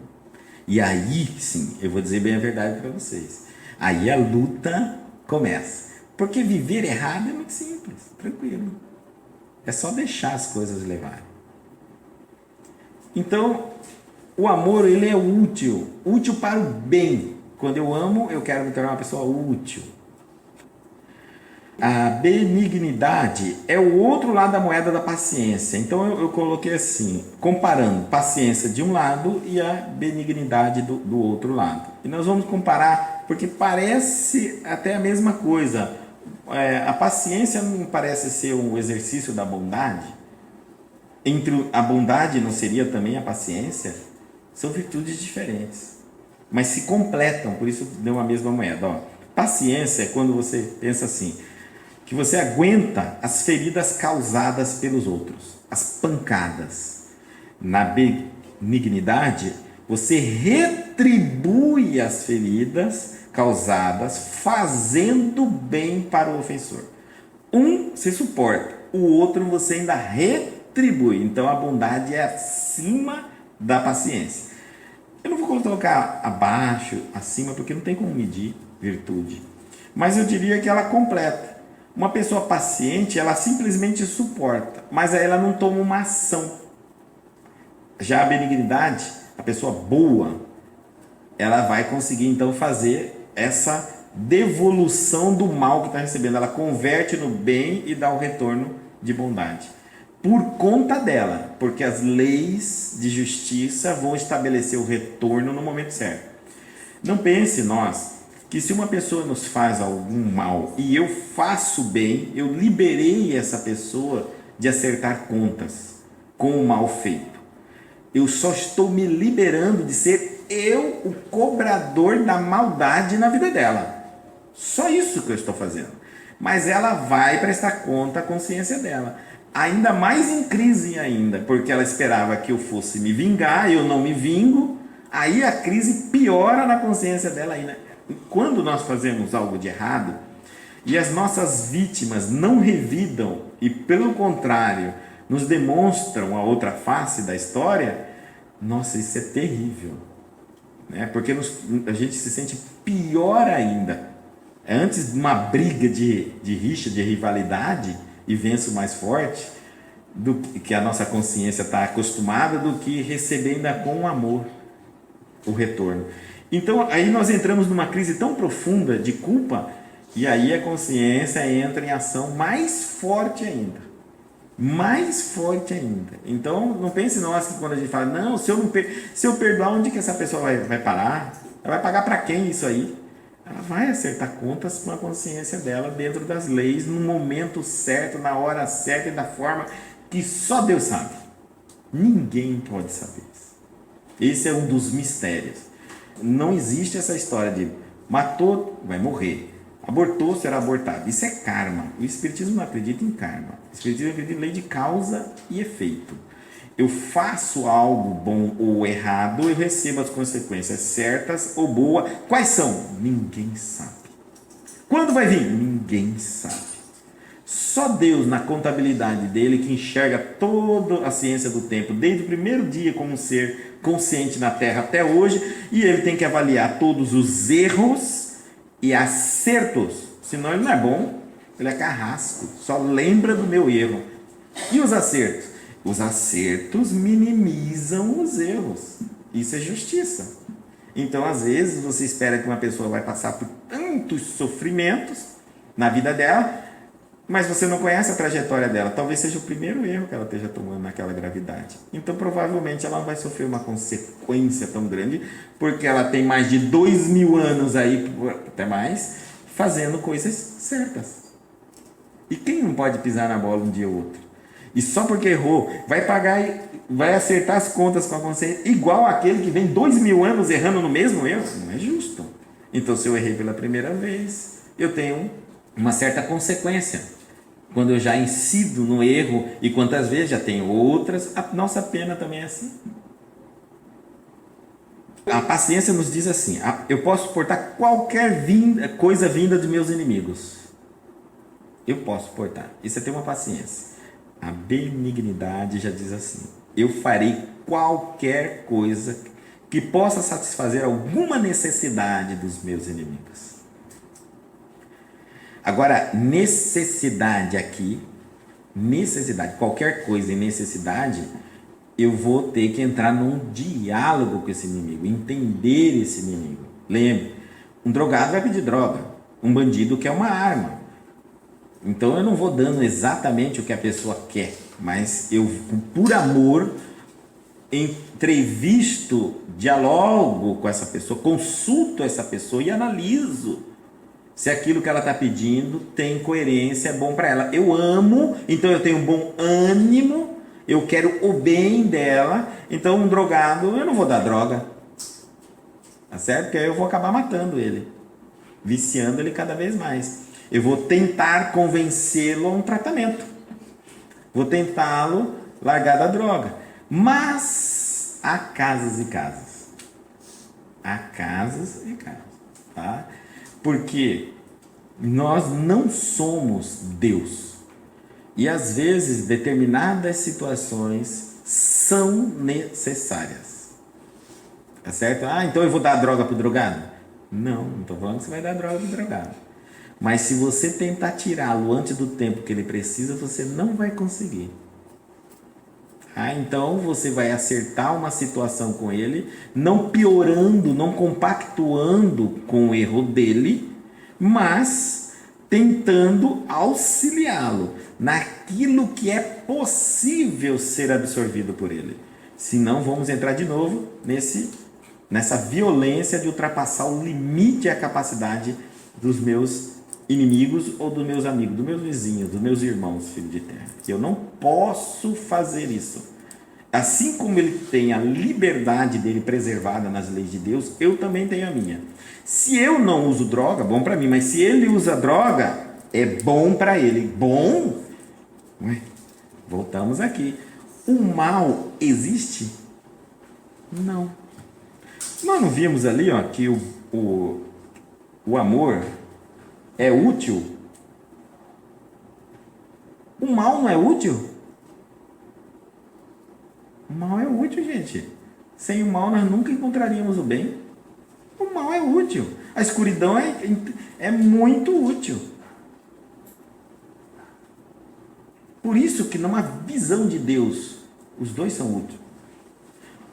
E aí, sim, eu vou dizer bem a verdade para vocês. Aí a luta começa. Porque viver errado é muito simples, tranquilo. É só deixar as coisas levarem. Então, o amor, ele é útil para o bem. Quando eu amo, eu quero me tornar uma pessoa útil. A benignidade é o outro lado da moeda da paciência. Então eu coloquei assim, comparando paciência de um lado e a benignidade do outro lado. E nós vamos comparar, porque parece até a mesma coisa. A paciência não parece ser um exercício da bondade? Entre a bondade não seria também a paciência? São virtudes diferentes, mas se completam, por isso deu a mesma moeda. Ó, paciência é quando você pensa assim, que você aguenta as feridas causadas pelos outros, as pancadas. Na benignidade, você retribui as feridas causadas fazendo bem para o ofensor. Um você suporta, o outro você ainda retribui. Então a bondade é acima da paciência. Eu não vou colocar abaixo, acima, porque não tem como medir virtude. Mas eu diria que ela completa. Uma pessoa paciente, ela simplesmente suporta, mas aí ela não toma uma ação. Já a benignidade, a pessoa boa, ela vai conseguir então fazer essa devolução do mal que está recebendo. Ela converte no bem e dá o retorno de bondade. Por conta dela, porque as leis de justiça vão estabelecer o retorno no momento certo. Não pense nós que se uma pessoa nos faz algum mal e eu faço bem, eu liberei essa pessoa de acertar contas com o mal feito. Eu só estou me liberando de ser eu o cobrador da maldade na vida dela. Só isso que eu estou fazendo. Mas ela vai prestar conta à consciência dela. Ainda mais em crise ainda, porque ela esperava que eu fosse me vingar, eu não me vingo, aí a crise piora na consciência dela ainda. Quando nós fazemos algo de errado e as nossas vítimas não revidam e, pelo contrário, nos demonstram a outra face da história, nossa, isso é terrível, né? Porque a gente se sente pior ainda. Antes de uma briga de rixa, de rivalidade, e vence o mais forte, do que a nossa consciência está acostumada, do que receber ainda com amor o retorno. Então aí nós entramos numa crise tão profunda de culpa, e aí a consciência entra em ação mais forte ainda. Mais forte ainda. Então não pense nós que quando a gente fala, não, se eu perdoar, onde que essa pessoa vai parar? Ela vai pagar para quem isso aí? Ela vai acertar contas com a consciência dela dentro das leis, no momento certo, na hora certa e da forma que só Deus sabe. Ninguém pode saber isso. Esse é um dos mistérios. Não existe essa história de matou, vai morrer. Abortou, será abortado. Isso é karma. O Espiritismo não acredita em karma. O Espiritismo acredita em lei de causa e efeito. Eu faço algo bom ou errado, eu recebo as consequências certas ou boas. Quais são? Ninguém sabe. Quando vai vir? Ninguém sabe. Só Deus, na contabilidade dele, que enxerga toda a ciência do tempo, desde o primeiro dia como um ser consciente na Terra até hoje, e ele tem que avaliar todos os erros e acertos. Senão ele não é bom, ele é carrasco, só lembra do meu erro. E os acertos? Os acertos minimizam os erros. Isso é justiça. Então, às vezes, você espera que uma pessoa vai passar por tantos sofrimentos na vida dela, mas você não conhece a trajetória dela. Talvez seja o primeiro erro que ela esteja tomando naquela gravidade. Então, provavelmente, ela não vai sofrer uma consequência tão grande, porque ela tem mais de 2000 anos aí, até mais, fazendo coisas certas. E quem não pode pisar na bola um dia ou outro? E só porque errou, vai pagar, vai acertar as contas com a consciência, igual aquele que vem 2000 anos errando no mesmo erro? Não é justo. Então, se eu errei pela primeira vez, eu tenho uma certa consequência. Quando eu já incido no erro, e quantas vezes já tenho outras, a nossa pena também é assim. A paciência nos diz assim, eu posso suportar qualquer coisa vinda de meus inimigos. Eu posso suportar. Isso é ter uma paciência. A benignidade já diz assim, eu farei qualquer coisa que possa satisfazer alguma necessidade dos meus inimigos. Agora, necessidade aqui, necessidade, qualquer coisa em necessidade, eu vou ter que entrar num diálogo com esse inimigo, entender esse inimigo. Lembre, um drogado vai pedir droga, um bandido quer uma arma. Então eu não vou dando exatamente o que a pessoa quer, mas eu, por amor, entrevisto, dialogo com essa pessoa, consulto essa pessoa e analiso se aquilo que ela está pedindo tem coerência, é bom para ela. Eu amo, então eu tenho um bom ânimo, eu quero o bem dela, então um drogado, eu não vou dar droga, tá certo? Porque aí eu vou acabar matando ele, viciando ele cada vez mais. Eu vou tentar convencê-lo a um tratamento. Vou tentá-lo largar da droga. Mas há casos e casos. Há casos e casos. Tá? Porque nós não somos Deus. E às vezes determinadas situações são necessárias. Tá certo? Então eu vou dar droga para o drogado? Não estou falando que você vai dar droga para o drogado. Mas se você tentar tirá-lo antes do tempo que ele precisa, você não vai conseguir. Então você vai acertar uma situação com ele, não piorando, não compactuando com o erro dele, mas tentando auxiliá-lo naquilo que é possível ser absorvido por ele. Senão vamos entrar de novo nessa violência de ultrapassar o limite e a capacidade dos meus inimigos ou dos meus amigos, dos meus vizinhos, dos meus irmãos, filho de terra. Eu não posso fazer isso. Assim como ele tem a liberdade dele preservada nas leis de Deus, eu também tenho a minha. Se eu não uso droga, bom para mim, mas se ele usa droga, é bom para ele. Bom? Ué, voltamos aqui. O mal existe? Não. Nós não vimos ali, ó, que o amor é útil? O mal não é útil? O mal é útil, gente. Sem o mal nós nunca encontraríamos o bem. O mal é útil. A escuridão é muito útil. Por isso que numa visão de Deus, os dois são úteis.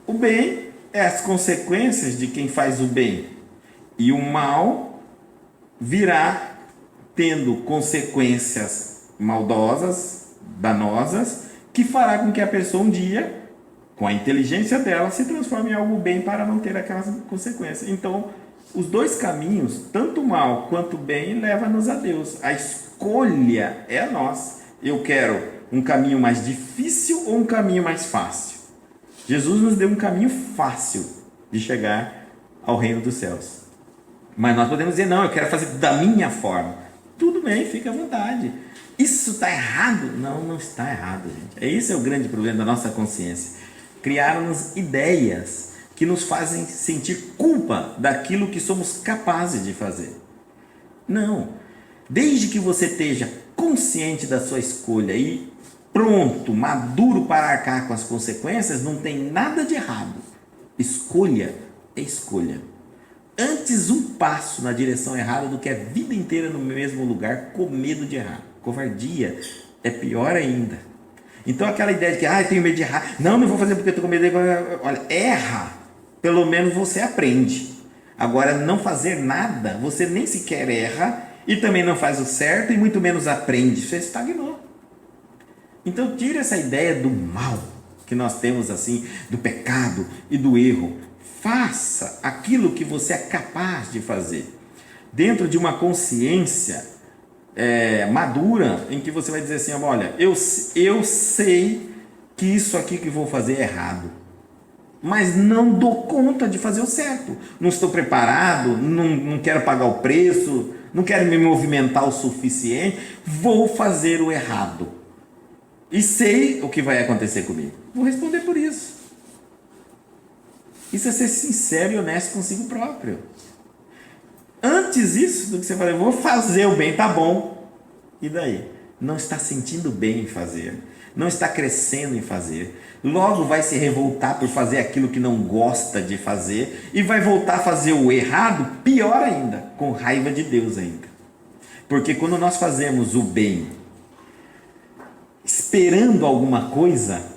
O bem é as consequências de quem faz o bem. E o mal virá tendo consequências maldosas, danosas, que fará com que a pessoa um dia, com a inteligência dela, se transforme em algo bem para não ter aquelas consequências. Então, os dois caminhos, tanto o mal quanto o bem, levam-nos a Deus. A escolha é nossa. Eu quero um caminho mais difícil ou um caminho mais fácil? Jesus nos deu um caminho fácil de chegar ao reino dos céus. Mas nós podemos dizer, não, eu quero fazer da minha forma. Tudo bem, fica à vontade. Isso está errado? Não, não está errado, gente. Esse é o grande problema da nossa consciência. Criaram-nos ideias que nos fazem sentir culpa daquilo que somos capazes de fazer. Não. Desde que você esteja consciente da sua escolha e pronto, maduro para arcar com as consequências, não tem nada de errado. Escolha é escolha. Antes um passo na direção errada do que a vida inteira no mesmo lugar com medo de errar. Covardia é pior ainda. Então aquela ideia de que eu tenho medo de errar, não vou fazer porque eu estou com medo de errar. Olha, erra, pelo menos você aprende. Agora não fazer nada, você nem sequer erra e também não faz o certo e muito menos aprende, você estagnou. Então tira essa ideia do mal que nós temos assim, do pecado e do erro. Faça aquilo que você é capaz de fazer, dentro de uma consciência madura, em que você vai dizer assim, olha, eu sei que isso aqui que vou fazer é errado, mas não dou conta de fazer o certo, não estou preparado, não quero pagar o preço, não quero me movimentar o suficiente, vou fazer o errado, e sei o que vai acontecer comigo, vou responder por isso. Isso é ser sincero e honesto consigo próprio. Antes isso do que você falar, vou fazer o bem, tá bom. E daí? Não está sentindo bem em fazer. Não está crescendo em fazer. Logo vai se revoltar por fazer aquilo que não gosta de fazer. E vai voltar a fazer o errado, pior ainda, com raiva de Deus ainda. Porque quando nós fazemos o bem, esperando alguma coisa,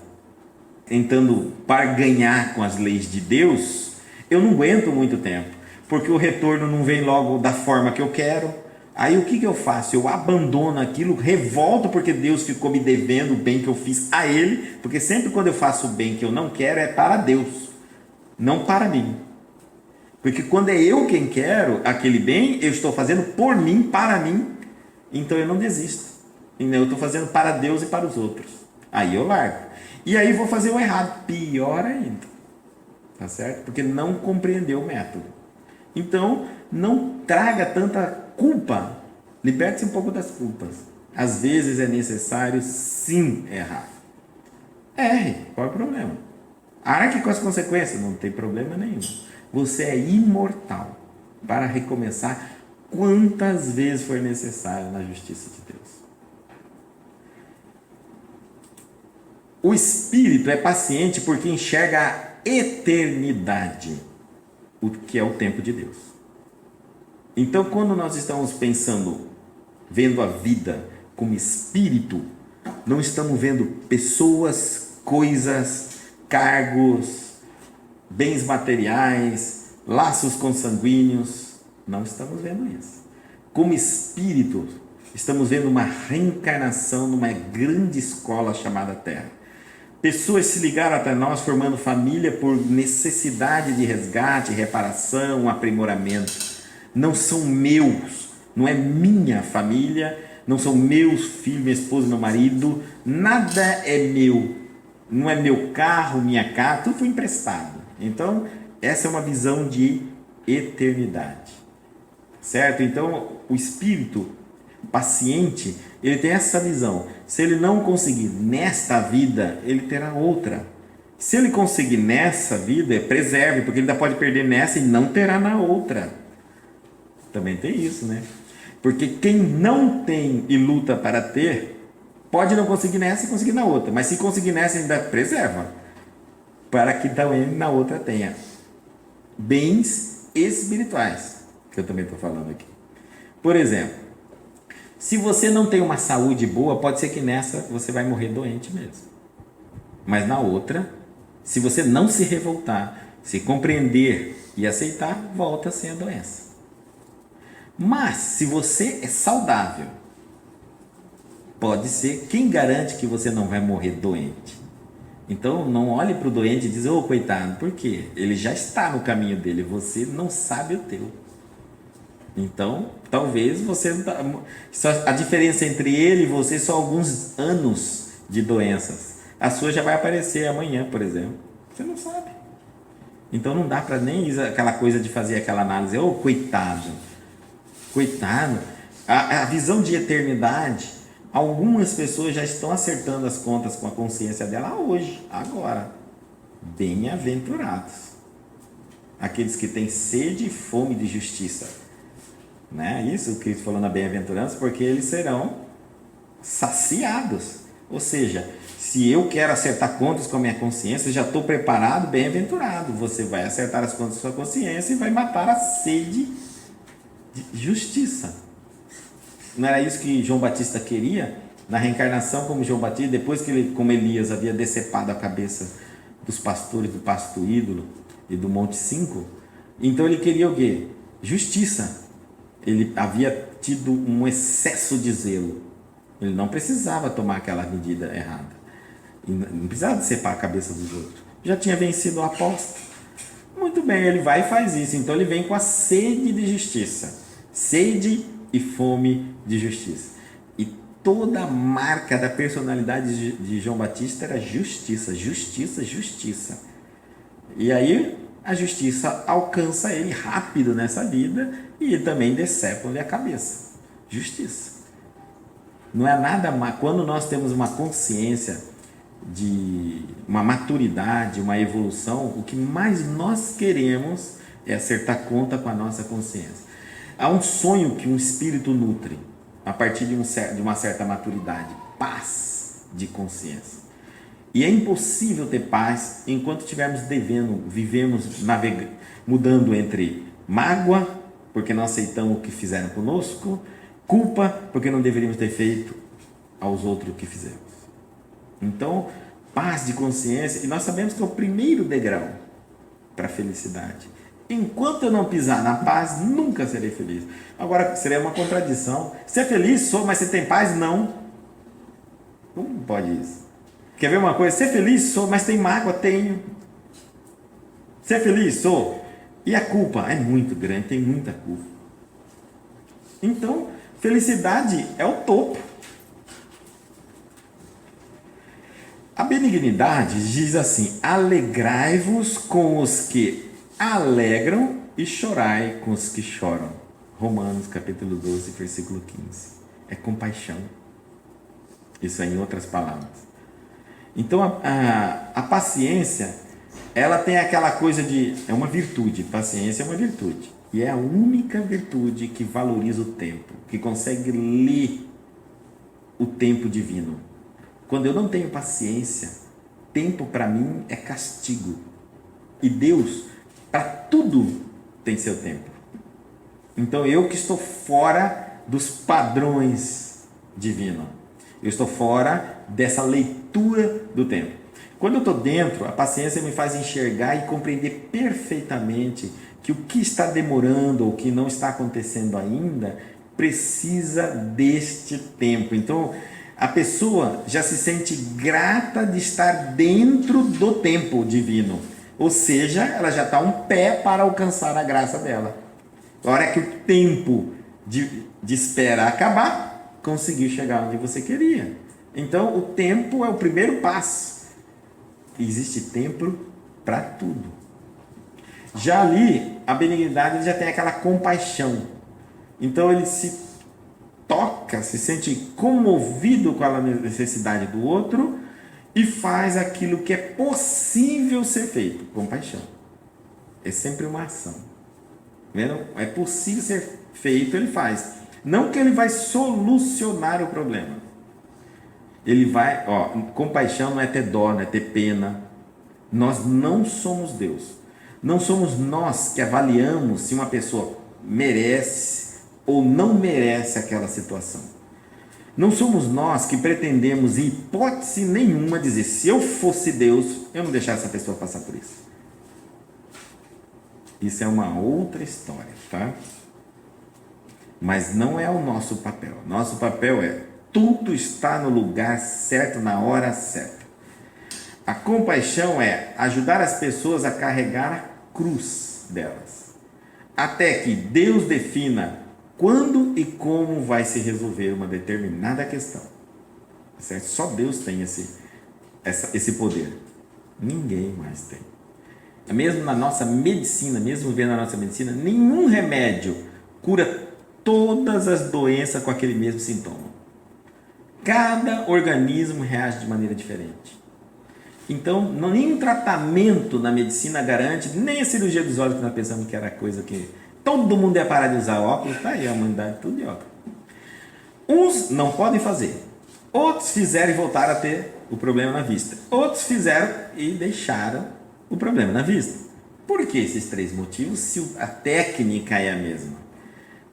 tentando barganhar com as leis de Deus, eu não aguento muito tempo, porque o retorno não vem logo da forma que eu quero. Aí o que eu faço? Eu abandono aquilo, revolto porque Deus ficou me devendo o bem que eu fiz a Ele, porque sempre quando eu faço o bem que eu não quero é para Deus, não para mim. Porque quando é eu quem quero aquele bem, eu estou fazendo por mim, para mim, então eu não desisto. Eu estou fazendo para Deus e para os outros. Aí eu largo. E aí vou fazer o errado, pior ainda, tá certo? Porque não compreendeu o método. Então, não traga tanta culpa, liberte-se um pouco das culpas. Às vezes é necessário sim errar. Erre, qual é o problema? Arque com as consequências, não tem problema nenhum. Você é imortal para recomeçar quantas vezes for necessário na justiça de Deus. O espírito é paciente porque enxerga a eternidade, o que é o tempo de Deus. Então, quando nós estamos pensando, vendo a vida como espírito, não estamos vendo pessoas, coisas, cargos, bens materiais, laços consanguíneos. Não estamos vendo isso. Como espírito, estamos vendo uma reencarnação numa grande escola chamada Terra. Pessoas se ligaram até nós formando família por necessidade de resgate, reparação, aprimoramento. Não são meus, não é minha família, não são meus filhos, minha esposa, meu marido, nada é meu, não é meu carro, minha casa, tudo foi emprestado. Então, essa é uma visão de eternidade, certo? Então, o espírito paciente, ele tem essa visão. Se ele não conseguir nesta vida, ele terá outra. Se ele conseguir nessa vida, preserve, porque ele ainda pode perder nessa e não terá na outra. Também tem isso, né? Porque quem não tem e luta para ter, pode não conseguir nessa e conseguir na outra. Mas se conseguir nessa, ainda preserva, para que também na outra tenha bens espirituais, que eu também estou falando aqui. Por exemplo, se você não tem uma saúde boa, pode ser que nessa você vai morrer doente mesmo. Mas na outra, se você não se revoltar, se compreender e aceitar, volta sem a doença. Mas se você é saudável, pode ser, quem garante que você não vai morrer doente? Então não olhe para o doente e diz, ô coitado, por quê? Ele já está no caminho dele, você não sabe o teu. Então, talvez você... A diferença entre ele e você são alguns anos de doenças. A sua já vai aparecer amanhã, por exemplo. Você não sabe. Então, não dá para nem aquela coisa de fazer aquela análise. Oh, coitado. Coitado. A visão de eternidade, algumas pessoas já estão acertando as contas com a consciência dela hoje, agora. Bem-aventurados. Aqueles que têm sede e fome de justiça. Né? Isso o Cristo falou na bem-aventurança, porque eles serão saciados. Ou seja, se eu quero acertar contas com a minha consciência, já estou preparado, bem-aventurado. Você vai acertar as contas com a sua consciência e vai matar a sede de justiça. Não era isso que João Batista queria? Na reencarnação, como João Batista, depois que ele, como Elias, havia decepado a cabeça dos pastores do pasto ídolo e do Monte 5, então ele queria o quê? Justiça. Ele havia tido um excesso de zelo. Ele não precisava tomar aquela medida errada. Não precisava decepar a cabeça dos outros. Já tinha vencido a aposta. Muito bem, ele vai e faz isso. Então ele vem com a sede de justiça. Sede e fome de justiça. E toda a marca da personalidade de João Batista era justiça, justiça, justiça. E aí a justiça alcança ele rápido nessa vida e também decepa-lhe a cabeça. Justiça. Não é nada mais. Quando nós temos uma consciência de uma maturidade, uma evolução, o que mais nós queremos é acertar conta com a nossa consciência. Há um sonho que um espírito nutre a partir de uma certa maturidade, paz de consciência. E é impossível ter paz enquanto estivermos vivemos mudando entre mágoa, porque não aceitamos o que fizeram conosco, culpa, porque não deveríamos ter feito aos outros o que fizemos. Então, paz de consciência, e nós sabemos que é o primeiro degrau para a felicidade. Enquanto eu não pisar na paz, nunca serei feliz. Agora, seria uma contradição. Ser feliz, sou, mas você tem paz? Não. Como pode isso? Quer ver uma coisa? Ser feliz, sou, mas tem mágoa? Tenho. Ser feliz, sou. E a culpa? É muito grande, tem muita culpa. Então, felicidade é o topo. A benignidade diz assim: alegrai-vos com os que alegram e chorai com os que choram. Romanos capítulo 12, versículo 15. É compaixão. Isso é em outras palavras. Então a paciência, ela tem aquela coisa de, é uma virtude, paciência é uma virtude. E é a única virtude que valoriza o tempo, que consegue ler o tempo divino. Quando eu não tenho paciência, tempo para mim é castigo. E Deus, para tudo, tem seu tempo. Então eu que estou fora dos padrões divinos, eu estou fora dessa leitura do tempo. Quando eu estou dentro, a paciência me faz enxergar e compreender perfeitamente que o que está demorando ou o que não está acontecendo ainda precisa deste tempo. Então, a pessoa já se sente grata de estar dentro do tempo divino. Ou seja, ela já está um pé para alcançar a graça dela. A hora que o tempo de esperar acabar, conseguir chegar onde você queria. Então, o tempo é o primeiro passo. Existe tempo para tudo. Já ali, a benignidade já tem aquela compaixão. Então, ele se toca, se sente comovido com a necessidade do outro e faz aquilo que é possível ser feito. Compaixão. É sempre uma ação. Vendo? É possível ser feito, ele faz. Não que ele vai solucionar o problema. Ele vai, compaixão não é ter dó, não é ter pena. Nós não somos Deus. Não somos nós que avaliamos se uma pessoa merece ou não merece aquela situação. Não somos nós que pretendemos, em hipótese nenhuma, dizer: se eu fosse Deus, eu não deixaria essa pessoa passar por isso. Isso é uma outra história, tá? Mas não é o nosso papel. Nosso papel é: tudo está no lugar certo, na hora certa. A compaixão é ajudar as pessoas a carregar a cruz delas, até que Deus defina quando e como vai se resolver uma determinada questão. Certo? Só Deus tem esse poder. Ninguém mais tem. Mesmo na nossa medicina, mesmo vendo a nossa medicina, nenhum remédio cura todas as doenças com aquele mesmo sintoma. Cada organismo reage de maneira diferente. Então, nenhum tratamento na medicina garante, nem a cirurgia dos olhos, que nós pensamos que era coisa que todo mundo ia parar de usar óculos, tá aí a humanidade tudo de óculos. Uns não podem fazer, outros fizeram e voltaram a ter o problema na vista, outros fizeram e deixaram o problema na vista. Por que esses três motivos, se a técnica é a mesma?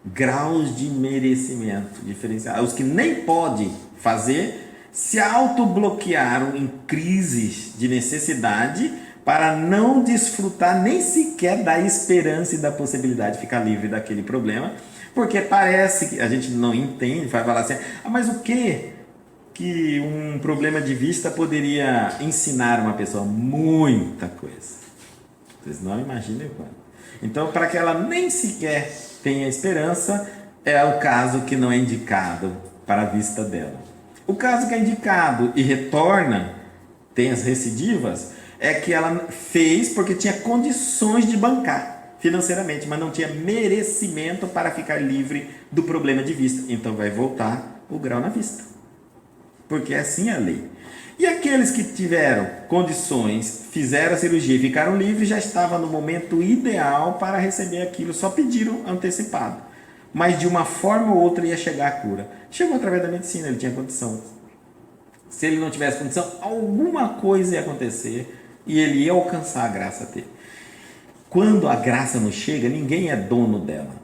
Graus de merecimento diferenciados. Os que nem podem fazer se autobloquearam em crises de necessidade para não desfrutar nem sequer da esperança e da possibilidade de ficar livre daquele problema, porque parece que a gente não entende, vai falar assim: mas o que um problema de vista poderia ensinar uma pessoa? Muita coisa. Vocês não imaginam quanto. Então, para que ela nem sequer tenha esperança, é o caso que não é indicado para a vista dela. O caso que é indicado e retorna, tem as recidivas, é que ela fez porque tinha condições de bancar financeiramente, mas não tinha merecimento para ficar livre do problema de vista. Então vai voltar o grau na vista, porque assim é a lei. E aqueles que tiveram condições, fizeram a cirurgia e ficaram livres, já estavam no momento ideal para receber aquilo, só pediram antecipado. Mas de uma forma ou outra ia chegar a cura. Chegou através da medicina, ele tinha condição. Se ele não tivesse condição, alguma coisa ia acontecer e ele ia alcançar a graça dele. Quando a graça não chega, ninguém é dono dela.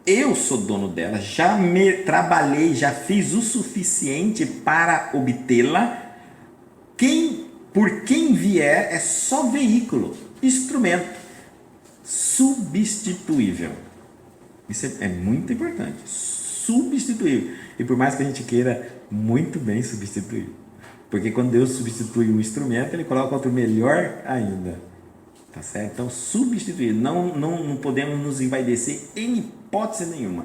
Eu sou dono dela, já trabalhei, já fiz o suficiente para obtê-la. Por quem vier é só veículo, instrumento, substituível. Isso é muito importante, substituível. E por mais que a gente queira muito bem substituir, porque quando Deus substitui um instrumento, ele coloca outro melhor ainda. Tá certo? Então, substituir. Não podemos nos envaidecer em hipótese nenhuma.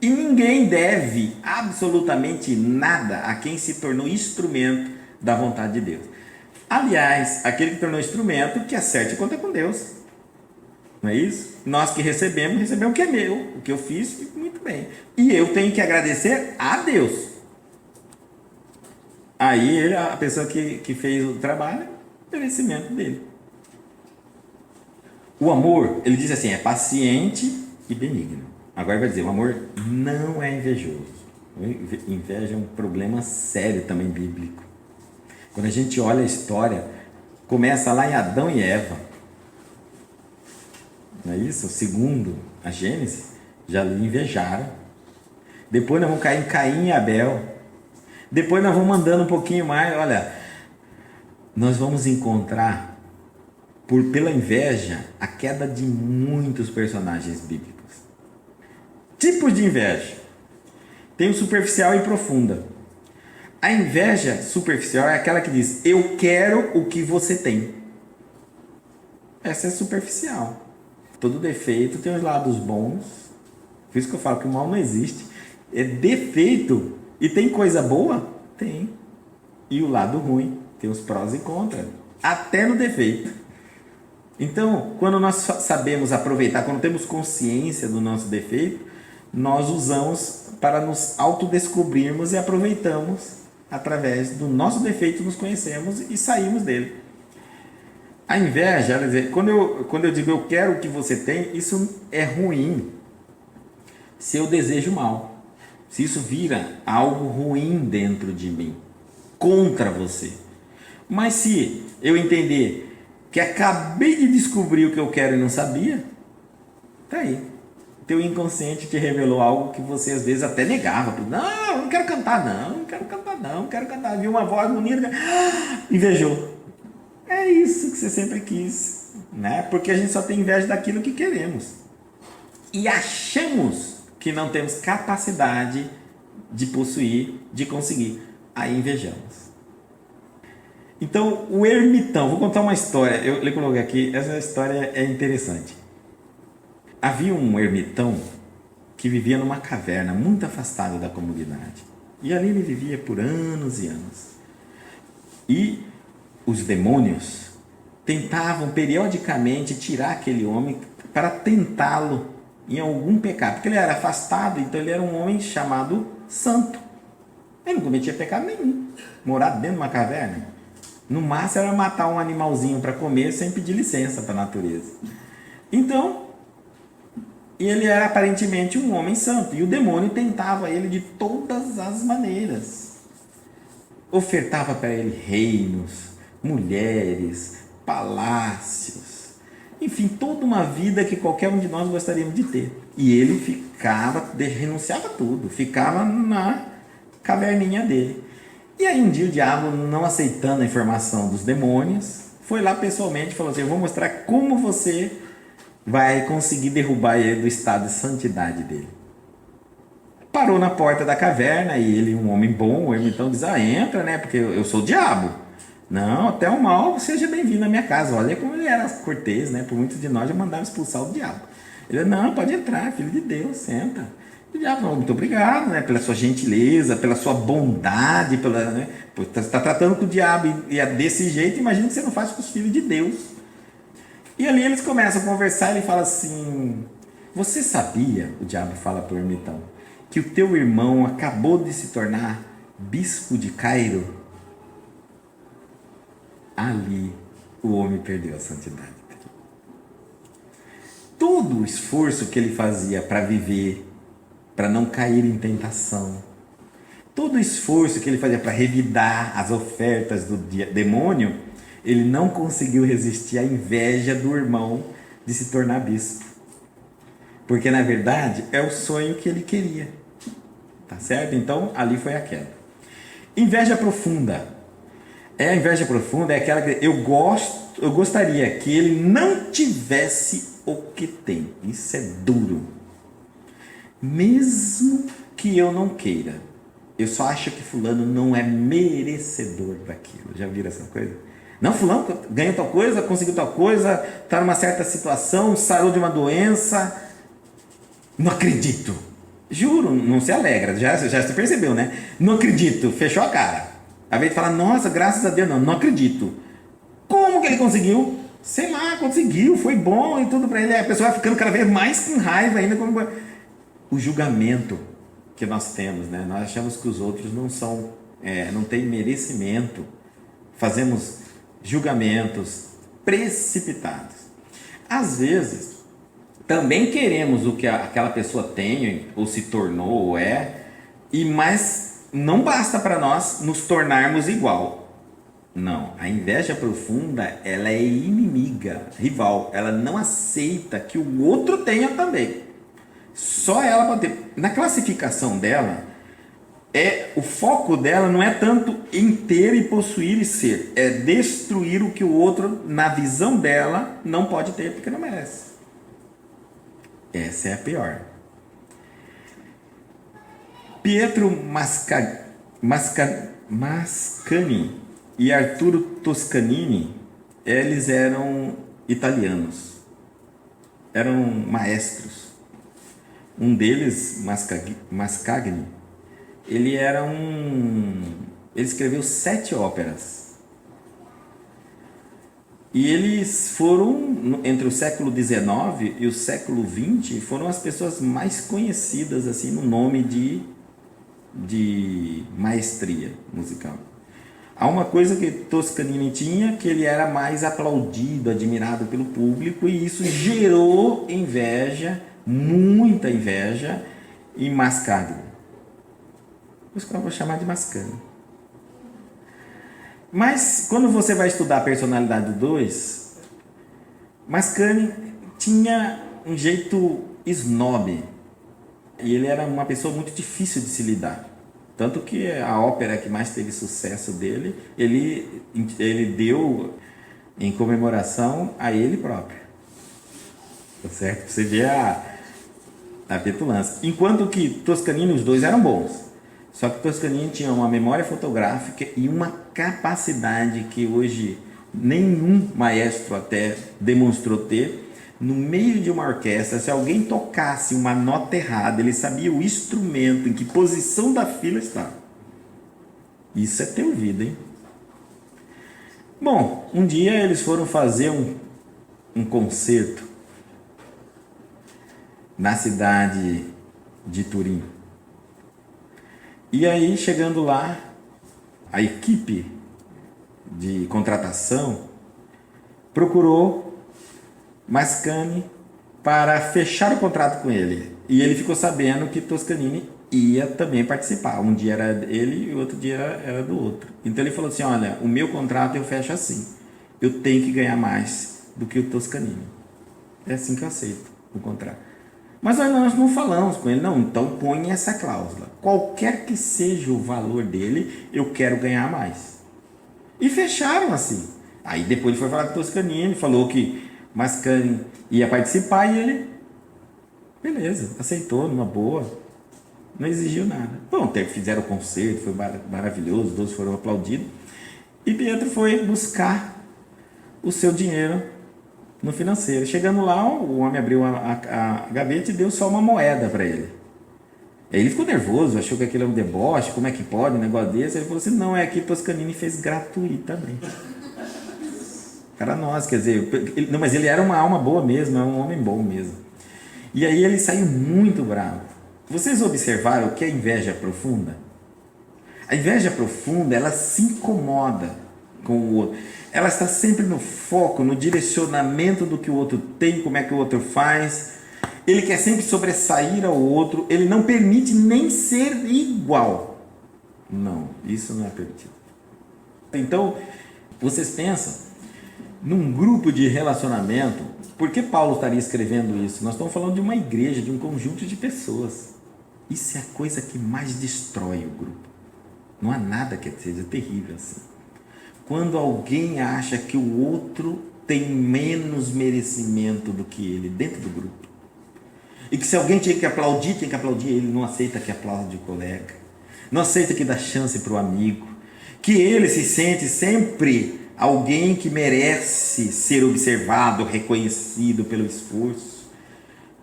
E ninguém deve absolutamente nada a quem se tornou instrumento da vontade de Deus. Aliás, aquele que tornou instrumento, que acerte conta com Deus. Não é isso? Nós que recebemos o que é meu, o que eu fiz, muito bem. E eu tenho que agradecer a Deus. Aí a pessoa que fez o trabalho, o merecimento dele. O amor, ele diz assim, é paciente e benigno. Agora vai dizer, o amor não é invejoso. Inveja é um problema sério também bíblico. Quando a gente olha a história, começa lá em Adão e Eva. Não é isso? Segundo a Gênesis, já invejaram. Depois nós vamos cair em Caim e Abel. Depois nós vamos andando um pouquinho mais. Olha, nós vamos encontrar, pela inveja, a queda de muitos personagens bíblicos. Tipos de inveja. Tem o superficial e profunda. A inveja superficial é aquela que diz: eu quero o que você tem. Essa é superficial. Todo defeito tem os lados bons. Por isso que eu falo que o mal não existe. É defeito. E tem coisa boa? Tem. E o lado ruim? Tem os prós e contras. Até no defeito. Então, quando nós sabemos aproveitar, quando temos consciência do nosso defeito, nós usamos para nos autodescobrirmos e aproveitamos através do nosso defeito, nos conhecemos e saímos dele. A inveja, quando eu digo eu quero o que você tem, isso é ruim se eu desejo mal. Se isso vira algo ruim dentro de mim, contra você. Mas se eu entender que acabei de descobrir o que eu quero e não sabia, tá aí. Teu inconsciente te revelou algo que você às vezes até negava. Não, não quero cantar não, não quero cantar não, não quero cantar. Viu uma voz bonita, invejou. É isso que você sempre quis, né? Porque a gente só tem inveja daquilo que queremos. E achamos que não temos capacidade de possuir, de conseguir. Aí invejamos. Então, o ermitão, vou contar uma história, eu coloquei aqui, essa história é interessante. Havia um ermitão que vivia numa caverna muito afastada da comunidade. E ali ele vivia por anos e anos. E os demônios tentavam periodicamente tirar aquele homem para tentá-lo em algum pecado. Porque ele era afastado, então ele era um homem chamado santo. Ele não cometia pecado nenhum. Morar dentro de uma caverna. No máximo era matar um animalzinho para comer sem pedir licença para a natureza. Então, ele era aparentemente um homem santo. E o demônio tentava ele de todas as maneiras. Ofertava para ele reinos, mulheres, palácios. Enfim, toda uma vida que qualquer um de nós gostaríamos de ter. E ele renunciava a tudo. Ficava na caverninha dele. E aí um dia o diabo, não aceitando a informação dos demônios, foi lá pessoalmente e falou assim: eu vou mostrar como você vai conseguir derrubar ele do estado de santidade dele. Parou na porta da caverna e ele, um homem bom, o ermitão, diz: entra, né, porque eu sou o diabo. Não, até o mal, seja bem-vindo na minha casa. Olha como ele era cortês, né, por muitos de nós já mandaram expulsar o diabo. Ele: não, pode entrar, filho de Deus, senta. O diabo falou: muito obrigado, né, pela sua gentileza, pela sua bondade, né, você está tratando com o diabo e é desse jeito, imagina que você não faz com os filhos de Deus. E ali eles começam a conversar e ele fala assim: você sabia, o diabo fala para o ermitão, que o teu irmão acabou de se tornar bispo de Cairo? Ali o homem perdeu a santidade dele. Todo o esforço que ele fazia para viver, para não cair em tentação, todo o esforço que ele fazia para revidar as ofertas do demônio, ele não conseguiu resistir à inveja do irmão de se tornar bispo. Porque na verdade é o sonho que ele queria. Tá certo? Então ali foi a queda. Inveja profunda. A inveja profunda é aquela que eu gostaria que ele não tivesse o que tem. Isso é duro. Mesmo que eu não queira, eu só acho que fulano não é merecedor daquilo. Já viram essa coisa? Não, fulano ganhou tal coisa, conseguiu tal coisa, está numa certa situação, sarou de uma doença. Não acredito. Juro, não se alegra, já se percebeu, né? Não acredito, fechou a cara. Ao invés de falar: nossa, graças a Deus, não acredito. Como que ele conseguiu? Sei lá, conseguiu, foi bom e tudo para ele. A pessoa vai ficando cada vez mais com raiva ainda. O julgamento que nós temos, né? Nós achamos que os outros não têm merecimento. Fazemos julgamentos precipitados. Às vezes, também queremos o que aquela pessoa tem, ou se tornou, ou mas não basta para nós nos tornarmos igual. Não, a inveja profunda, ela é inimiga, rival. Ela não aceita que o outro tenha também. Só ela pode ter. Na classificação dela, o foco dela não é tanto em ter e possuir e ser, é destruir o que o outro, na visão dela, não pode ter porque não merece. Essa é a pior. Pietro Mascagni e Arturo Toscanini, eles eram italianos, eram maestros. Um deles, Mascagni, ele escreveu 7 óperas. E eles foram, entre o século XIX e o século XX, foram as pessoas mais conhecidas assim no nome de maestria musical. Há uma coisa que Toscanini tinha, que ele era mais aplaudido, admirado pelo público, e isso gerou inveja, muita inveja, em Mascagni. Eu vou chamar de Mascagni. Mas quando você vai estudar a personalidade do dois, Mascagni tinha um jeito snob, e ele era uma pessoa muito difícil de se lidar. Tanto que a ópera que mais teve sucesso dele, ele deu em comemoração a ele próprio. Tá certo? Você vê a petulância. Enquanto que Toscanini, os dois eram bons. Só que Toscanini tinha uma memória fotográfica e uma capacidade que hoje nenhum maestro até demonstrou ter. No meio de uma orquestra, se alguém tocasse uma nota errada, ele sabia o instrumento, em que posição da fila estava. Isso é ter ouvido, hein? Bom, um dia eles foram fazer um concerto na cidade de Turim. E aí, chegando lá, a equipe de contratação procurou Mascagni para fechar o contrato com ele. E ele ficou sabendo que Toscanini ia também participar. Um dia era ele e o outro dia era do outro. Então ele falou assim, olha, o meu contrato eu fecho assim. Eu tenho que ganhar mais do que o Toscanini. É assim que eu aceito o contrato. Mas nós não falamos com ele, não, então põe essa cláusula. Qualquer que seja o valor dele, eu quero ganhar mais. E fecharam assim. Aí depois ele foi falar com o Toscanini, falou que Mascagni ia participar e ele, beleza, aceitou numa boa, não exigiu nada. Bom, fizeram o concerto, foi maravilhoso, os dois foram aplaudidos. E Pietro foi buscar o seu dinheiro no financeiro. Chegando lá, o homem abriu a gaveta e deu só uma moeda para ele. Aí ele ficou nervoso, achou que aquilo é um deboche, como é que pode um negócio desse? Ele falou assim, não, é que Toscanini fez gratuitamente. Para nós, quer dizer, não, mas ele era uma alma boa mesmo, é um homem bom mesmo. E aí ele saiu muito bravo. Vocês observaram o que é inveja profunda? A inveja profunda, ela se incomoda com o outro. Ela está sempre no foco, no direcionamento do que o outro tem, como é que o outro faz. Ele quer sempre sobressair ao outro, ele não permite nem ser igual. Não, isso não é permitido. Então, vocês pensam, num grupo de relacionamento, por que Paulo estaria escrevendo isso? Nós estamos falando de uma igreja, de um conjunto de pessoas. Isso é a coisa que mais destrói o grupo. Não há nada que seja terrível assim. Quando alguém acha que o outro tem menos merecimento do que ele dentro do grupo. E que se alguém tinha que aplaudir ele, não aceita que aplaude o colega. Não aceita que dá chance para o amigo. Que ele se sente sempre alguém que merece ser observado, reconhecido pelo esforço.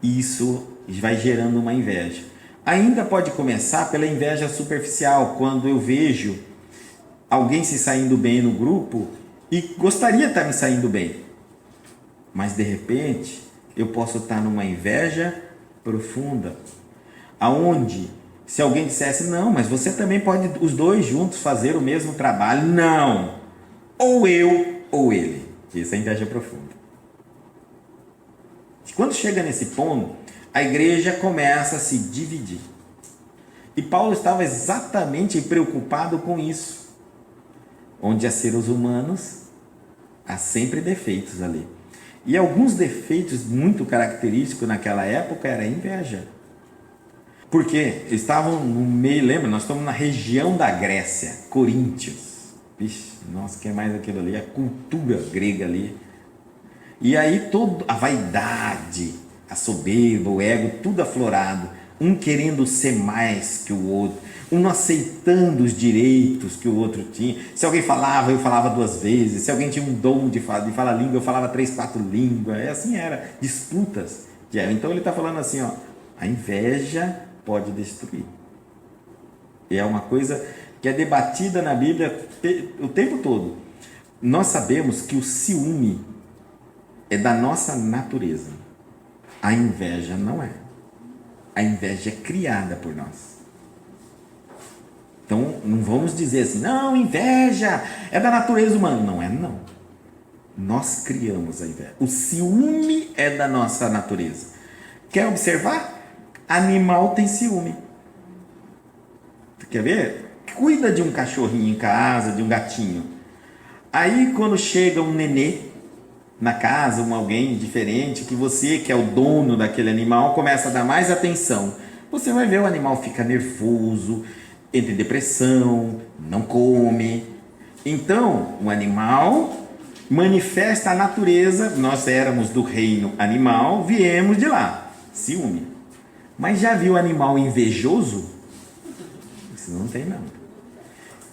Isso vai gerando uma inveja. Ainda pode começar pela inveja superficial, quando eu vejo alguém se saindo bem no grupo e gostaria de estar me saindo bem. Mas de repente, eu posso estar numa inveja profunda, aonde se alguém dissesse, não, mas você também pode os dois juntos fazer o mesmo trabalho. Não, ou eu ou ele. Isso é inveja profunda. Quando chega nesse ponto, a igreja começa a se dividir. E Paulo estava exatamente preocupado com isso. Onde há seres humanos, há sempre defeitos ali. E alguns defeitos muito característicos naquela época era a inveja. Porque estavam no meio, lembra? Nós estamos na região da Grécia, Coríntios. Vixe, nossa, que é mais aquilo ali? A cultura grega ali. E aí toda a vaidade, a soberba, o ego, tudo aflorado. Um querendo ser mais que o outro. Um não aceitando os direitos que o outro tinha. Se alguém falava, eu falava 2 vezes. Se alguém tinha um dom de falar língua, eu falava 3, 4 línguas. Assim era, disputas. Então ele está falando assim, ó, A inveja pode destruir. E é uma coisa que é debatida na Bíblia o tempo todo. Nós sabemos que o ciúme é da nossa natureza. A inveja não é. A inveja é criada por nós. Então, não vamos dizer assim, não, inveja é da natureza humana. Não é, não. Nós criamos a inveja. O ciúme é da nossa natureza. Quer observar? Animal tem ciúme. Quer ver? Cuida de um cachorrinho em casa, de um gatinho. Aí, quando chega um nenê na casa, alguém diferente, que você, que é o dono daquele animal, começa a dar mais atenção. Você vai ver o animal fica nervoso, entra em depressão, não come. Então, o animal manifesta a natureza. Nós éramos do reino animal, viemos de lá, ciúme. Mas já viu animal invejoso? Isso não tem, não.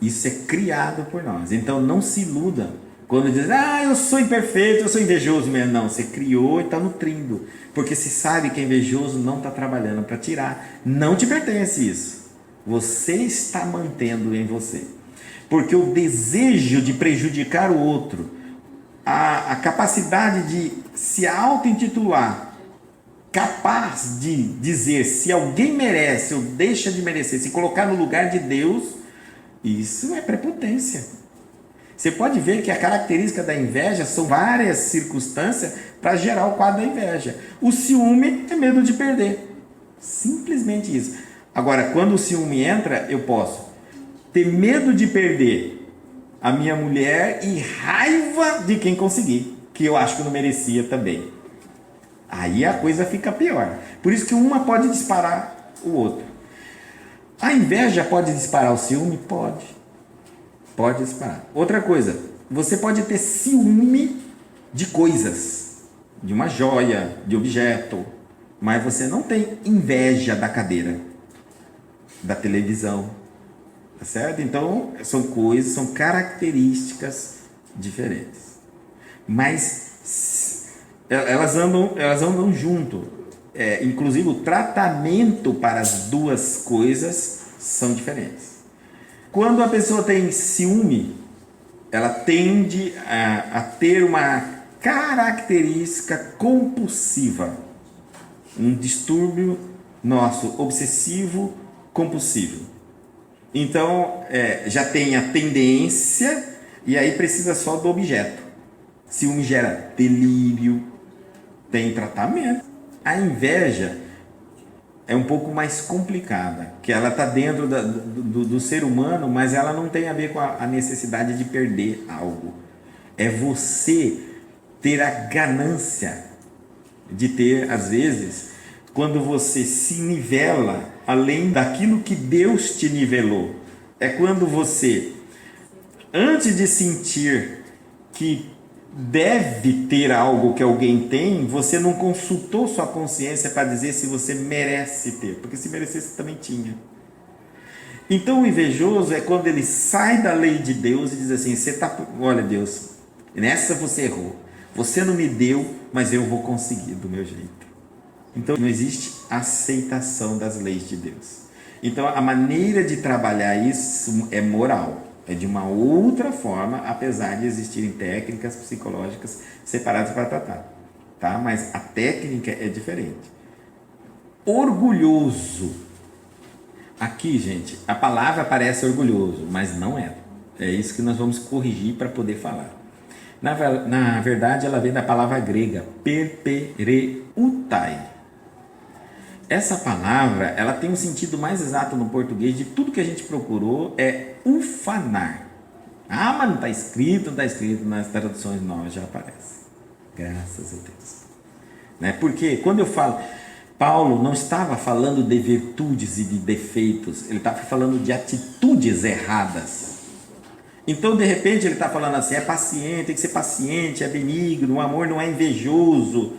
Isso é criado por nós. Então não se iluda quando diz, eu sou imperfeito, eu sou invejoso mesmo. Não, você criou e está nutrindo. Porque se sabe que é invejoso, não está trabalhando para tirar. Não te pertence isso. Você está mantendo em você. Porque o desejo de prejudicar o outro, a capacidade de se auto-intitular, capaz de dizer se alguém merece ou deixa de merecer, se colocar no lugar de Deus, isso é prepotência. Você pode ver que a característica da inveja são várias circunstâncias para gerar o quadro da inveja. O ciúme é medo de perder. Simplesmente isso. Agora, quando o ciúme entra, eu posso ter medo de perder a minha mulher e raiva de quem conseguir, que eu acho que não merecia também. Aí a coisa fica pior. Por isso que uma pode disparar o outro. A inveja pode disparar o ciúme? Pode. Pode disparar. Outra coisa, você pode ter ciúme de coisas, de uma joia, de objeto, mas você não tem inveja da cadeira, da televisão, tá certo? Então, são coisas, são características diferentes. Mas elas andam junto. Inclusive, o tratamento para as duas coisas são diferentes. Quando a pessoa tem ciúme, ela tende a ter uma característica compulsiva, um distúrbio nosso, obsessivo compulsivo. Então, já tem a tendência e aí precisa só do objeto. Ciúme gera delírio, tem tratamento. A inveja é um pouco mais complicada, que ela está dentro do ser humano, mas ela não tem a ver com a necessidade de perder algo. É você ter a ganância de ter, às vezes, quando você se nivela além daquilo que Deus te nivelou. É quando você, antes de sentir que deve ter algo que alguém tem, você não consultou sua consciência para dizer se você merece ter, porque se merecesse também tinha. Então o invejoso é quando ele sai da lei de Deus e diz assim, olha Deus, nessa você errou, você não me deu, mas eu vou conseguir do meu jeito. Então não existe aceitação das leis de Deus. Então a maneira de trabalhar isso é moral. É de uma outra forma, apesar de existirem técnicas psicológicas separadas para tratar, tá? Mas a técnica é diferente. Orgulhoso. Aqui, gente, a palavra parece orgulhoso, mas não é. É isso que nós vamos corrigir para poder falar. Na verdade, ela vem da palavra grega, perpereutai. Essa palavra, ela tem um sentido mais exato no português de tudo que a gente procurou, é ufanar. Mas não está escrito, nas traduções novas já aparece. Graças a Deus. Porque quando eu falo, Paulo não estava falando de virtudes e de defeitos, ele estava falando de atitudes erradas. Então, de repente, ele está falando assim, é paciente, tem que ser paciente, é benigno, o amor não é invejoso.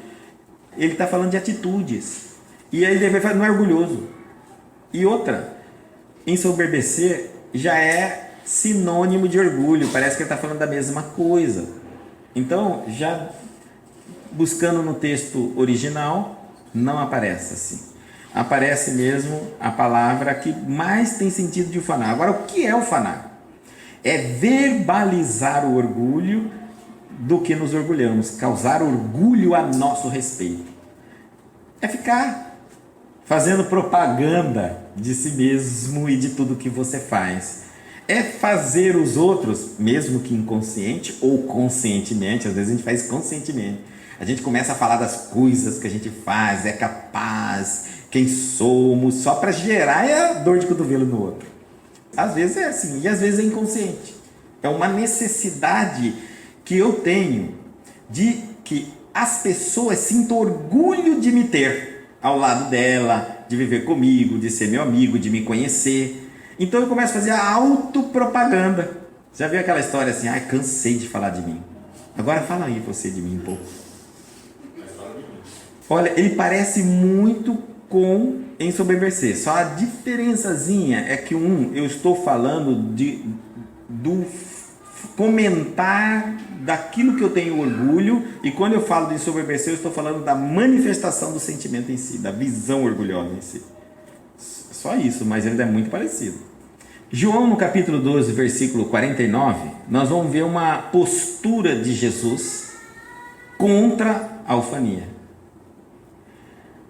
Ele está falando de atitudes. E aí ele vai falar, não é orgulhoso. E outra, ensoberbecer já é sinônimo de orgulho, parece que ele está falando da mesma coisa. Então, já buscando no texto original, não aparece assim. aparece mesmo a palavra que mais tem sentido de ufanar. Agora, o que é ufanar? É verbalizar o orgulho do que nos orgulhamos, causar orgulho a nosso respeito. É ficar fazendo propaganda de si mesmo e de tudo que você faz. É fazer os outros, mesmo que inconsciente ou conscientemente, às vezes a gente faz conscientemente. A gente começa a falar das coisas que a gente faz, é capaz, quem somos, só para gerar a dor de cotovelo no outro. Às vezes é assim, e às vezes é inconsciente. É uma necessidade que eu tenho de que as pessoas sintam orgulho de me ter ao lado dela, de viver comigo, de ser meu amigo, de me conhecer. Então eu começo a fazer a autopropaganda. Já viu aquela história assim, ai, cansei de falar de mim. Agora fala aí você de mim um pouco. Olha, ele parece muito com ensoberbecer. Só a diferençazinha é que eu estou falando do comentar daquilo que eu tenho orgulho, e quando eu falo de ensoberbecer, eu estou falando da manifestação do sentimento em si, da visão orgulhosa em si. Só isso, mas ele é muito parecido. João, no capítulo 12, versículo 49, nós vamos ver uma postura de Jesus contra a ufania.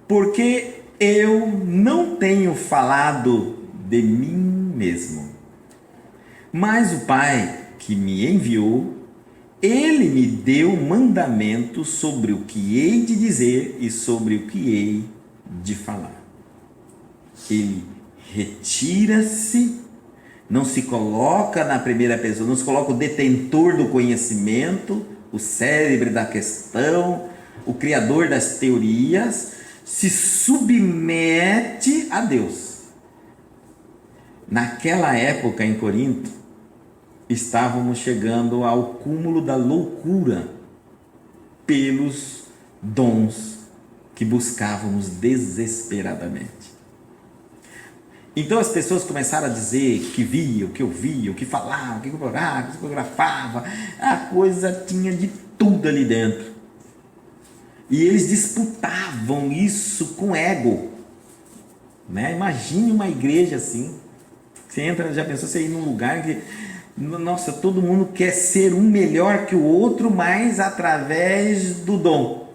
Porque eu não tenho falado de mim mesmo, mas o Pai que me enviou, ele me deu mandamento sobre o que hei de dizer e sobre o que hei de falar. Ele retira-se, não se coloca na primeira pessoa, não se coloca o detentor do conhecimento, o cérebro da questão, o criador das teorias, se submete a Deus. Naquela época em Corinto, estávamos chegando ao cúmulo da loucura pelos dons que buscávamos desesperadamente. Então as pessoas começaram a dizer que via, o que ouvia, o que falava, o que orava, o que psicografava, a coisa tinha de tudo ali dentro. E eles disputavam isso com ego, né? Imagine uma igreja assim. Você entra, já pensou você ir num lugar que, nossa, todo mundo quer ser um melhor que o outro, mas através do dom.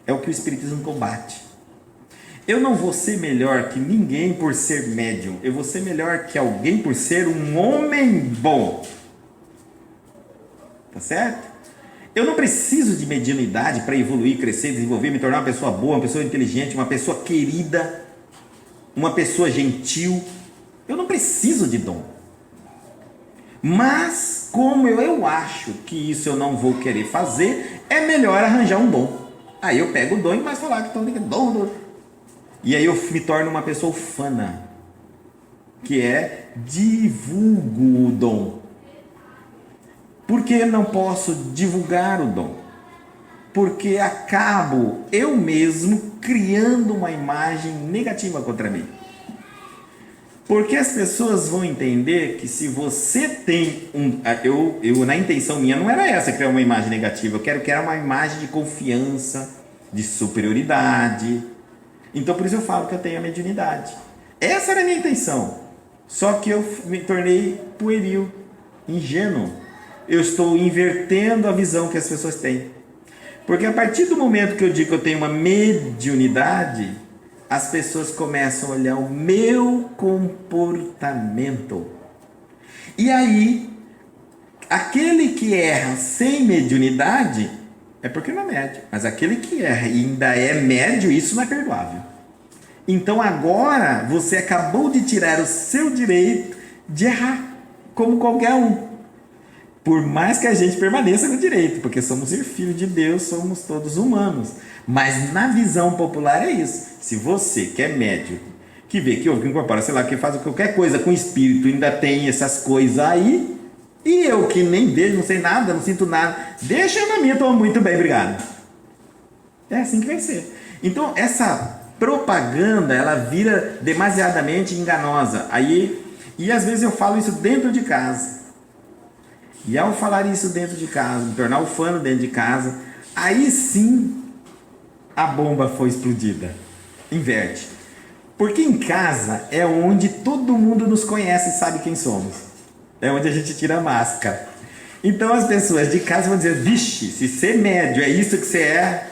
É o que o Espiritismo combate. Eu não vou ser melhor que ninguém por ser médium. Eu vou ser melhor que alguém por ser um homem bom. Tá certo? Eu não preciso de mediunidade para evoluir, crescer, desenvolver, me tornar uma pessoa boa, uma pessoa inteligente, uma pessoa querida, uma pessoa gentil. Eu não preciso de dom. Mas, como eu acho que isso eu não vou querer fazer, é melhor arranjar um dom. Aí eu pego o dom e começo a falar que dom. E aí eu me torno uma pessoa ufana, que é divulgo o dom. Por que não posso divulgar o dom? Porque acabo eu mesmo criando uma imagem negativa contra mim. Porque as pessoas vão entender que se você tem na intenção minha não era essa, criar uma imagem negativa. Eu quero criar uma imagem de confiança, de superioridade. Então por isso eu falo que eu tenho a mediunidade. Essa era a minha intenção. Só que eu me tornei pueril, ingênuo. Eu estou invertendo a visão que as pessoas têm. Porque a partir do momento que eu digo que eu tenho uma mediunidade, as pessoas começam a olhar o meu comportamento. E aí, aquele que erra sem mediunidade é porque não é médio. Mas aquele que erra e ainda é médio, isso não é perdoável. Então agora você acabou de tirar o seu direito de errar, como qualquer um. Por mais que a gente permaneça no direito, porque somos filhos de Deus, somos todos humanos. Mas na visão popular é isso. Se você que é médium, que vê, que ouve, que incorpora, sei lá, que faz qualquer coisa com espírito, ainda tem essas coisas aí, e eu que nem vejo, não sei nada, não sinto nada, deixa eu na minha, estou muito bem, obrigado. É assim que vai ser. Então essa propaganda, ela vira demasiadamente enganosa. E às vezes eu falo isso dentro de casa. E ao falar isso dentro de casa, me tornar ufano dentro de casa, aí sim a bomba foi explodida. Inverte. Porque em casa é onde todo mundo nos conhece e sabe quem somos. É onde a gente tira a máscara. Então as pessoas de casa vão dizer: vixe, se ser médio é isso que você é,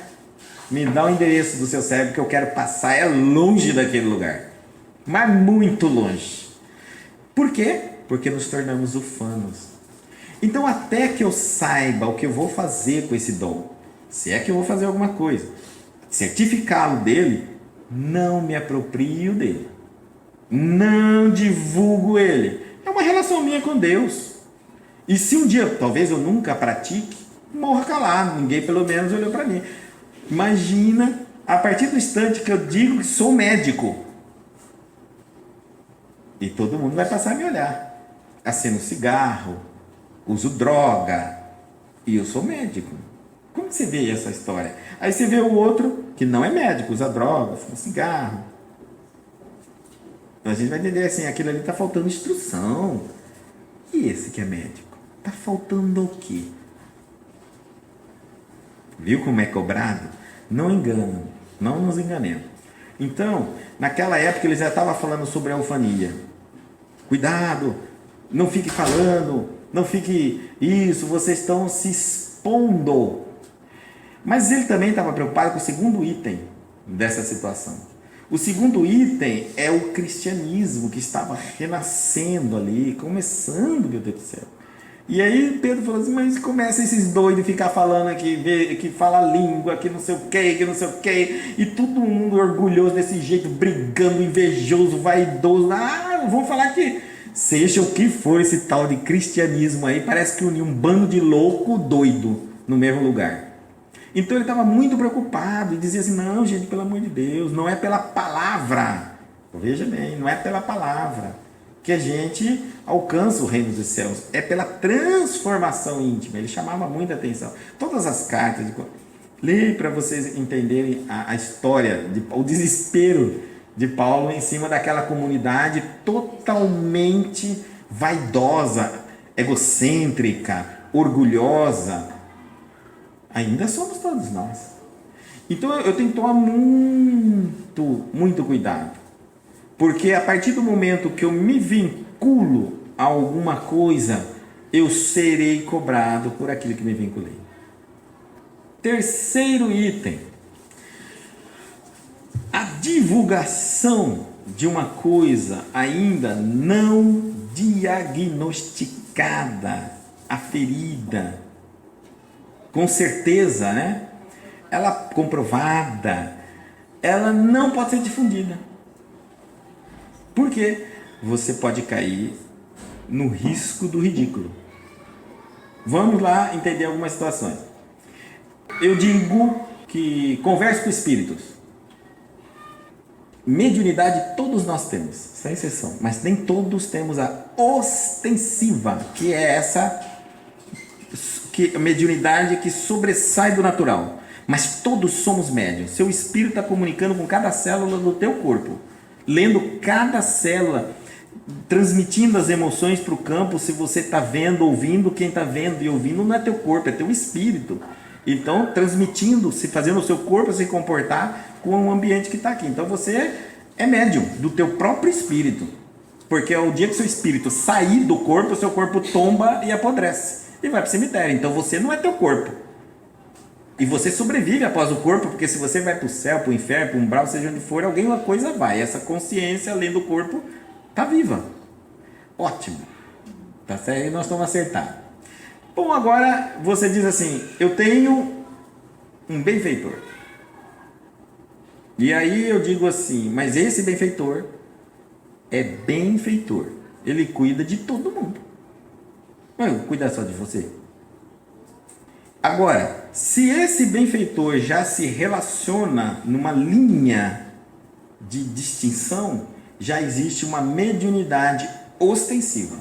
me dá o endereço do seu cérebro que eu quero passar longe daquele lugar. Mas muito longe. Por quê? Porque nos tornamos ufanos. Então, até que eu saiba o que eu vou fazer com esse dom, se é que eu vou fazer alguma coisa, certificá-lo dele, não me aproprio dele, não divulgo ele. É uma relação minha com Deus. E se um dia, talvez eu nunca pratique, morra calado, ninguém pelo menos olhou para mim. Imagina, a partir do instante que eu digo que sou médico, e todo mundo vai passar a me olhar. Acendo cigarro, uso droga, e eu sou médico. Como que você vê essa história? Aí você vê o outro que não é médico, usa droga, fuma cigarro. A gente vai entender assim, aquilo ali está faltando instrução. E esse que é médico? Está faltando o quê? Viu como é cobrado? Não engano, não nos enganemos. Então, naquela época eles já estavam falando sobre a ufania. Cuidado, não fique falando, não fique isso, vocês estão se expondo. Mas ele também estava preocupado com o segundo item dessa situação. O segundo item é o cristianismo que estava renascendo ali, começando, meu Deus do céu. E aí Pedro falou assim: mas começa esses doidos ficar falando aqui, que fala língua, que não sei o que não sei o que, e todo mundo orgulhoso desse jeito, brigando, invejoso, vaidoso. Vamos falar que seja o que for esse tal de cristianismo aí, parece que uniu um bando de louco doido no mesmo lugar. Então ele estava muito preocupado e dizia assim: não, gente, pelo amor de Deus, não é pela palavra, veja bem, não é pela palavra que a gente alcança o reino dos céus, é pela transformação íntima. Ele chamava muita atenção. Todas as cartas, leia para vocês entenderem a história, o desespero de Paulo em cima daquela comunidade totalmente vaidosa, egocêntrica, orgulhosa. Ainda somos todos nós. Então eu tenho que tomar muito cuidado. Porque a partir do momento que eu me vinculo a alguma coisa, eu serei cobrado por aquilo que me vinculei. Terceiro item. A divulgação de uma coisa ainda não diagnosticada, aferida, com certeza, né? Ela comprovada, ela não pode ser difundida. Por quê? Você pode cair no risco do ridículo. Vamos lá entender algumas situações. Eu digo que converso com espíritos. Mediunidade todos nós temos, sem exceção, mas nem todos temos a ostensiva, que é essa mediunidade que sobressai do natural. Mas todos somos médiuns. Seu espírito está comunicando com cada célula do teu corpo, lendo cada célula, transmitindo as emoções para o campo. Se você está vendo, ouvindo, quem está vendo e ouvindo não é teu corpo, é teu espírito. Então, transmitindo, se fazendo o seu corpo se comportar com o ambiente que está aqui. Então, você é médium do teu próprio espírito. Porque o dia que seu espírito sair do corpo, o seu corpo tomba e apodrece. E vai para o cemitério. Então, você não é teu corpo. E você sobrevive após o corpo, porque se você vai para o céu, para o inferno, para o umbral, seja onde for, alguma coisa vai. Essa consciência, além do corpo, está viva. Ótimo. Tá certo? E nós estamos acertados. Bom, agora você diz assim: eu tenho um benfeitor. E aí eu digo assim: mas esse benfeitor é benfeitor. Ele cuida de todo mundo. Não cuida só de você. Agora, se esse benfeitor já se relaciona numa linha de distinção, já existe uma mediunidade ostensiva.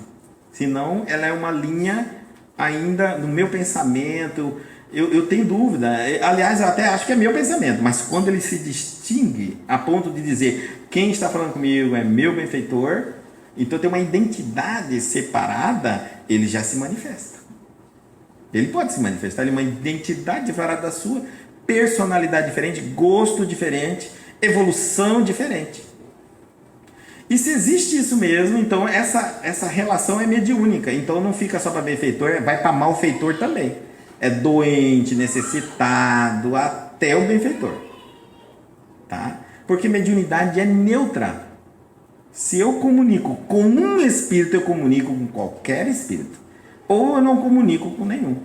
Senão, ela é uma linha ainda no meu pensamento. Eu tenho dúvida. Aliás, eu até acho que é meu pensamento, mas quando ele se distingue a ponto de dizer: quem está falando comigo é meu benfeitor, então tem uma identidade separada, ele já se manifesta. Ele pode se manifestar, ele é uma identidade separada da sua, personalidade diferente, gosto diferente, evolução diferente. E se existe isso mesmo, então essa relação é mediúnica. Então não fica só para benfeitor, vai para malfeitor também. É doente, necessitado, até o benfeitor. Tá? Porque mediunidade é neutra. Se eu comunico com um espírito, eu comunico com qualquer espírito. Ou eu não comunico com nenhum.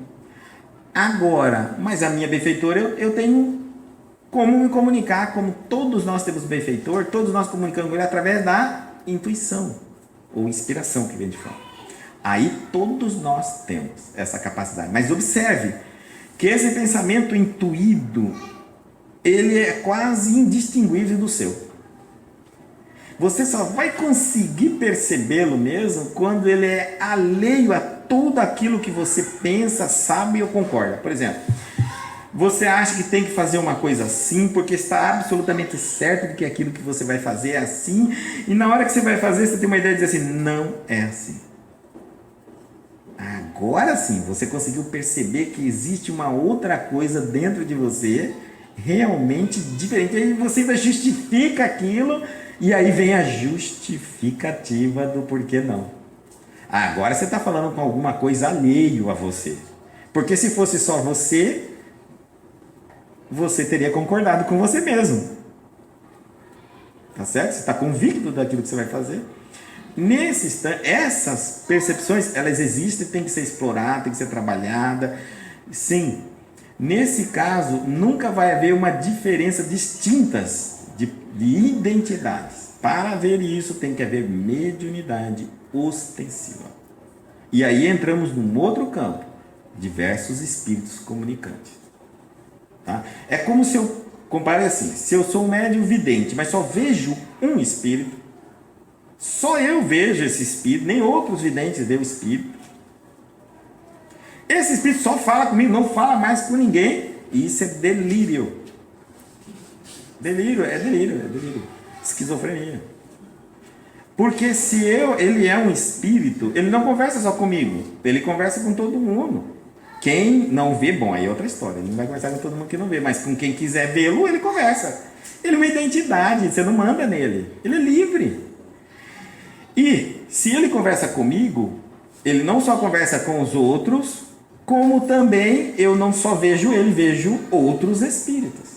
Agora, mas a minha benfeitora, eu tenho como me comunicar, como todos nós temos benfeitor, todos nós comunicamos com ele através da intuição, ou inspiração que vem de fora. Aí todos nós temos essa capacidade. Mas observe que esse pensamento intuído, ele é quase indistinguível do seu. Você só vai conseguir percebê-lo mesmo quando ele é alheio a tudo aquilo que você pensa, sabe ou concorda. Por exemplo, você acha que tem que fazer uma coisa assim porque está absolutamente certo de que aquilo que você vai fazer é assim, e na hora que você vai fazer, você tem uma ideia de dizer assim, não é assim. Agora sim, você conseguiu perceber que existe uma outra coisa dentro de você, realmente diferente. Aí você ainda justifica aquilo, e aí vem a justificativa do porquê não. Agora você está falando com alguma coisa alheio a você. Porque se fosse só você, você teria concordado com você mesmo. Tá certo? Você está convicto daquilo que você vai fazer. Nesse instante, essas percepções, elas existem, tem que ser explorada, tem que ser trabalhada. Sim, nesse caso, nunca vai haver uma diferença distintas de identidades. Para haver isso, tem que haver mediunidade ostensiva. E aí entramos num outro campo, diversos espíritos comunicantes. Tá? É como se eu compare assim, se eu sou um médium vidente, mas só vejo um espírito, só eu vejo esse espírito, nem outros videntes veem o espírito. Esse espírito só fala comigo, não fala mais com ninguém. E isso é delírio. Delírio. Esquizofrenia. Porque se ele é um espírito, ele não conversa só comigo, ele conversa com todo mundo. Quem não vê, bom, aí é outra história, ele não vai conversar com todo mundo que não vê, mas com quem quiser vê-lo, ele conversa. Ele é uma identidade, você não manda nele, ele é livre. E se ele conversa comigo, ele não só conversa com os outros, como também eu não só vejo ele, vejo outros espíritos.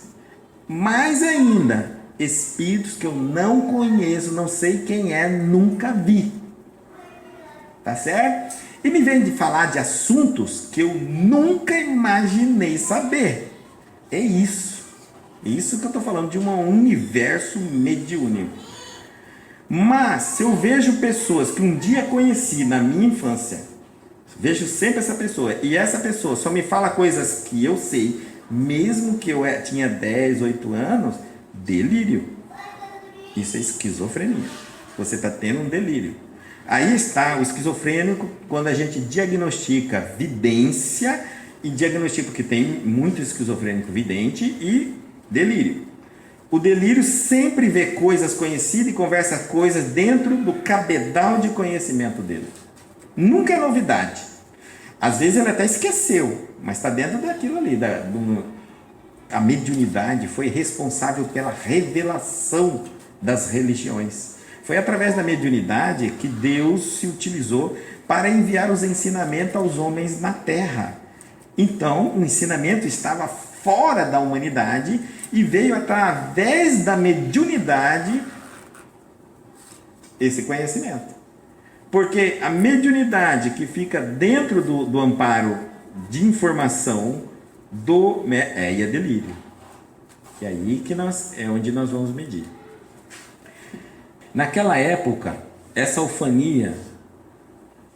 Mais ainda, espíritos que eu não conheço, não sei quem é, nunca vi. Tá certo? E me vem de falar de assuntos que eu nunca imaginei saber. É isso. Isso que eu estou falando de um universo mediúnico. Mas se eu vejo pessoas que um dia conheci na minha infância, vejo sempre essa pessoa, e essa pessoa só me fala coisas que eu sei, mesmo que eu tinha 10, 8 anos, delírio. Isso é esquizofrenia. Você está tendo um delírio. Aí está o esquizofrênico, quando a gente diagnostica vidência, e diagnostica que tem muito esquizofrênico vidente e delírio. O delírio sempre vê coisas conhecidas e conversa coisas dentro do cabedal de conhecimento dele. Nunca é novidade. Às vezes ele até esqueceu, mas está dentro daquilo ali. A mediunidade foi responsável pela revelação das religiões. Foi através da mediunidade que Deus se utilizou para enviar os ensinamentos aos homens na Terra. Então, o ensinamento estava fora da humanidade e veio através da mediunidade esse conhecimento. Porque a mediunidade que fica dentro do amparo de informação é delírio. E aí que é onde nós vamos medir. Naquela época, essa ufania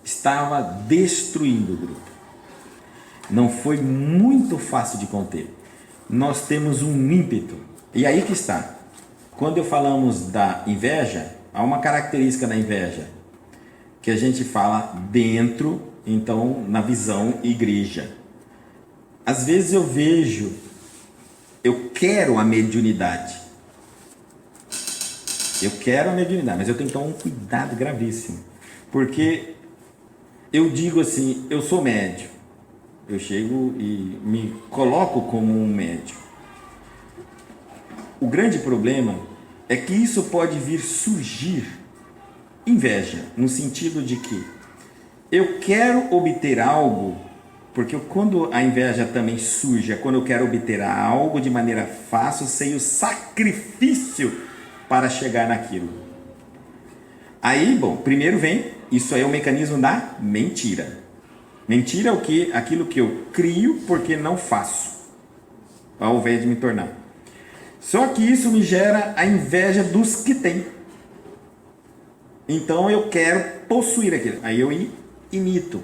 estava destruindo o grupo. Não foi muito fácil de conter. Nós temos um ímpeto. E aí que está. Quando falamos da inveja, há uma característica da inveja que a gente fala dentro, então, na visão igreja. Às vezes eu quero a mediunidade. Eu quero a mediunidade, mas eu tenho que tomar um cuidado gravíssimo. Porque eu digo assim, eu sou médium. Eu chego e me coloco como um médium. o grande problema é que isso pode vir surgir inveja, no sentido de que eu quero obter algo, porque quando a inveja também surge, é quando eu quero obter algo de maneira fácil, sem o sacrifício para chegar naquilo. Aí, bom, primeiro vem, isso aí é o mecanismo da mentira. Mentira é o que? Aquilo que eu crio porque não faço, ao invés de me tornar. Só que isso me gera a inveja dos que têm. Então eu quero possuir aquilo. Aí eu imito.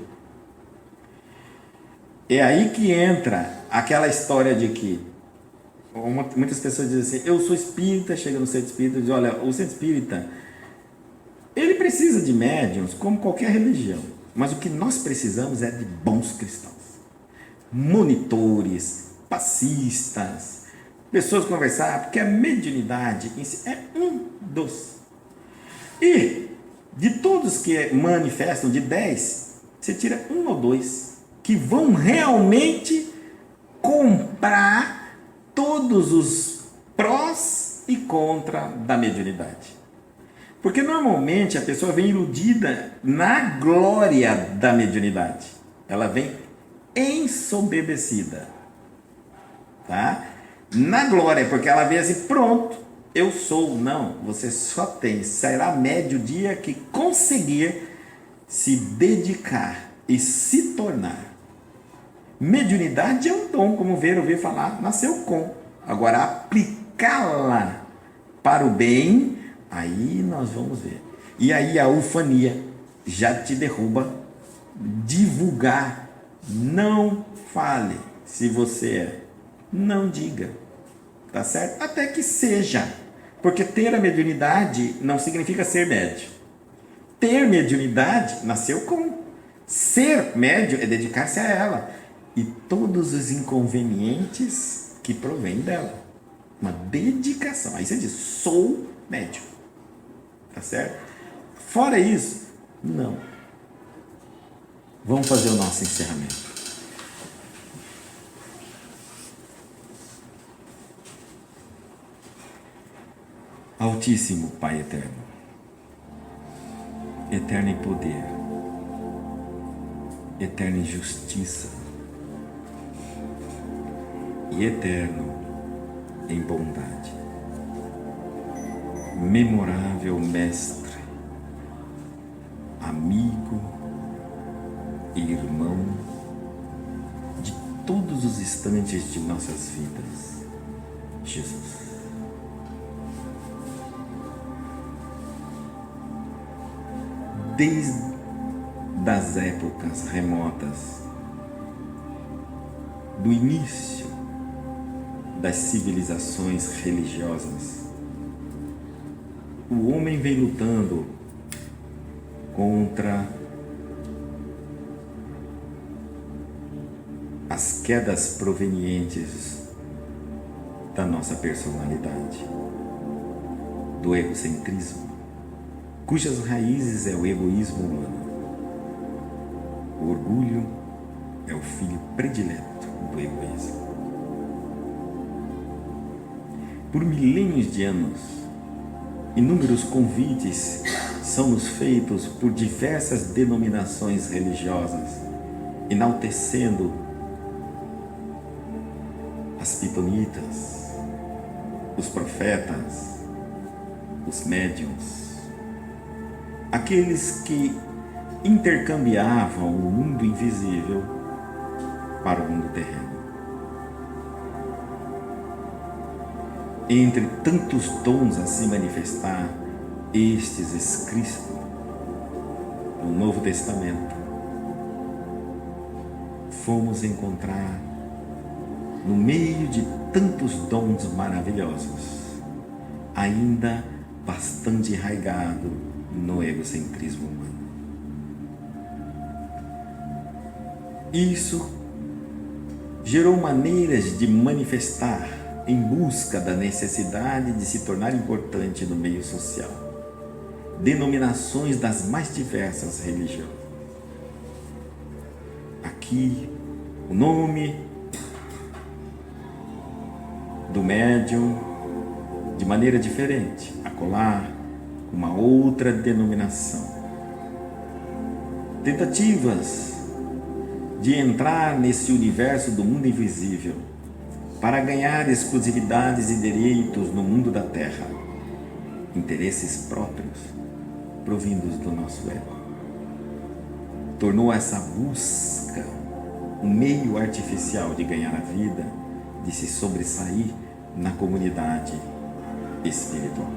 É aí que entra aquela história de que muitas pessoas dizem assim, eu sou espírita, chega no centro espírita e diz, olha, o centro espírita, ele precisa de médiuns como qualquer religião, mas o que nós precisamos é de bons cristãos, monitores, passistas, pessoas conversar, porque a mediunidade em si é um dos. E de todos que manifestam, de 10, você tira um ou dois que vão realmente comprar todos os prós e contra da mediunidade. Porque normalmente a pessoa vem iludida na glória da mediunidade. Ela vem ensoberbecida. Tá? Na glória, porque ela vê assim, pronto, eu sou. Não, você só será médio o dia que conseguir se dedicar e se tornar. Mediunidade é um dom, como ver, ouvir falar, nasceu com. Agora, aplicá-la para o bem, aí nós vamos ver. E aí a ufania já te derruba. Divulgar, não fale se você é. Não diga, tá certo? Até que seja, porque ter a mediunidade não significa ser médio. Ter mediunidade nasceu com. Ser médio é dedicar-se a ela e todos os inconvenientes que provêm dela. Uma dedicação. Aí você diz, sou médio, tá certo? Fora isso, não. Vamos fazer o nosso encerramento. Altíssimo Pai eterno, eterno em poder, eterno em justiça e eterno em bondade, memorável Mestre, amigo e irmão de todos os instantes de nossas vidas, Jesus. Desde as épocas remotas, do início das civilizações religiosas, o homem vem lutando contra as quedas provenientes da nossa personalidade, do egocentrismo, cujas raízes é o egoísmo humano. O orgulho é o filho predileto do egoísmo. Por milênios de anos, inúmeros convites são nos feitos por diversas denominações religiosas, enaltecendo as pitonitas, os profetas, os médiuns, aqueles que intercambiavam o mundo invisível para o mundo terreno. Entre tantos dons a se manifestar, estes escritos no Novo Testamento, fomos encontrar no meio de tantos dons maravilhosos, ainda bastante arraigado no egocentrismo humano. Isso gerou maneiras de manifestar em busca da necessidade de se tornar importante no meio social, denominações das mais diversas religiões. Aqui, o nome do médium de maneira diferente, acolá, uma outra denominação. Tentativas de entrar nesse universo do mundo invisível para ganhar exclusividades e direitos no mundo da terra, interesses próprios provindos do nosso ego. Tornou essa busca um meio artificial de ganhar a vida, de se sobressair na comunidade espiritual.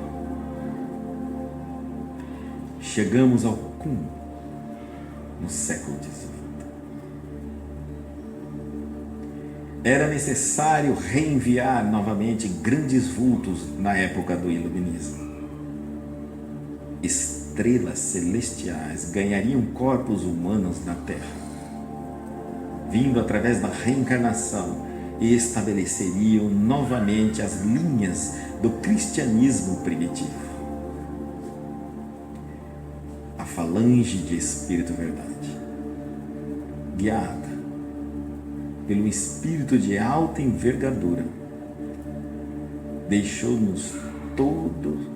Chegamos ao cúmulo no século XVIII. Era necessário reenviar novamente grandes vultos na época do Iluminismo. Estrelas celestiais ganhariam corpos humanos na Terra, vindo através da reencarnação, e estabeleceriam novamente as linhas do cristianismo primitivo. A falange de Espírito Verdade, guiada pelo Espírito de alta envergadura, deixou-nos todos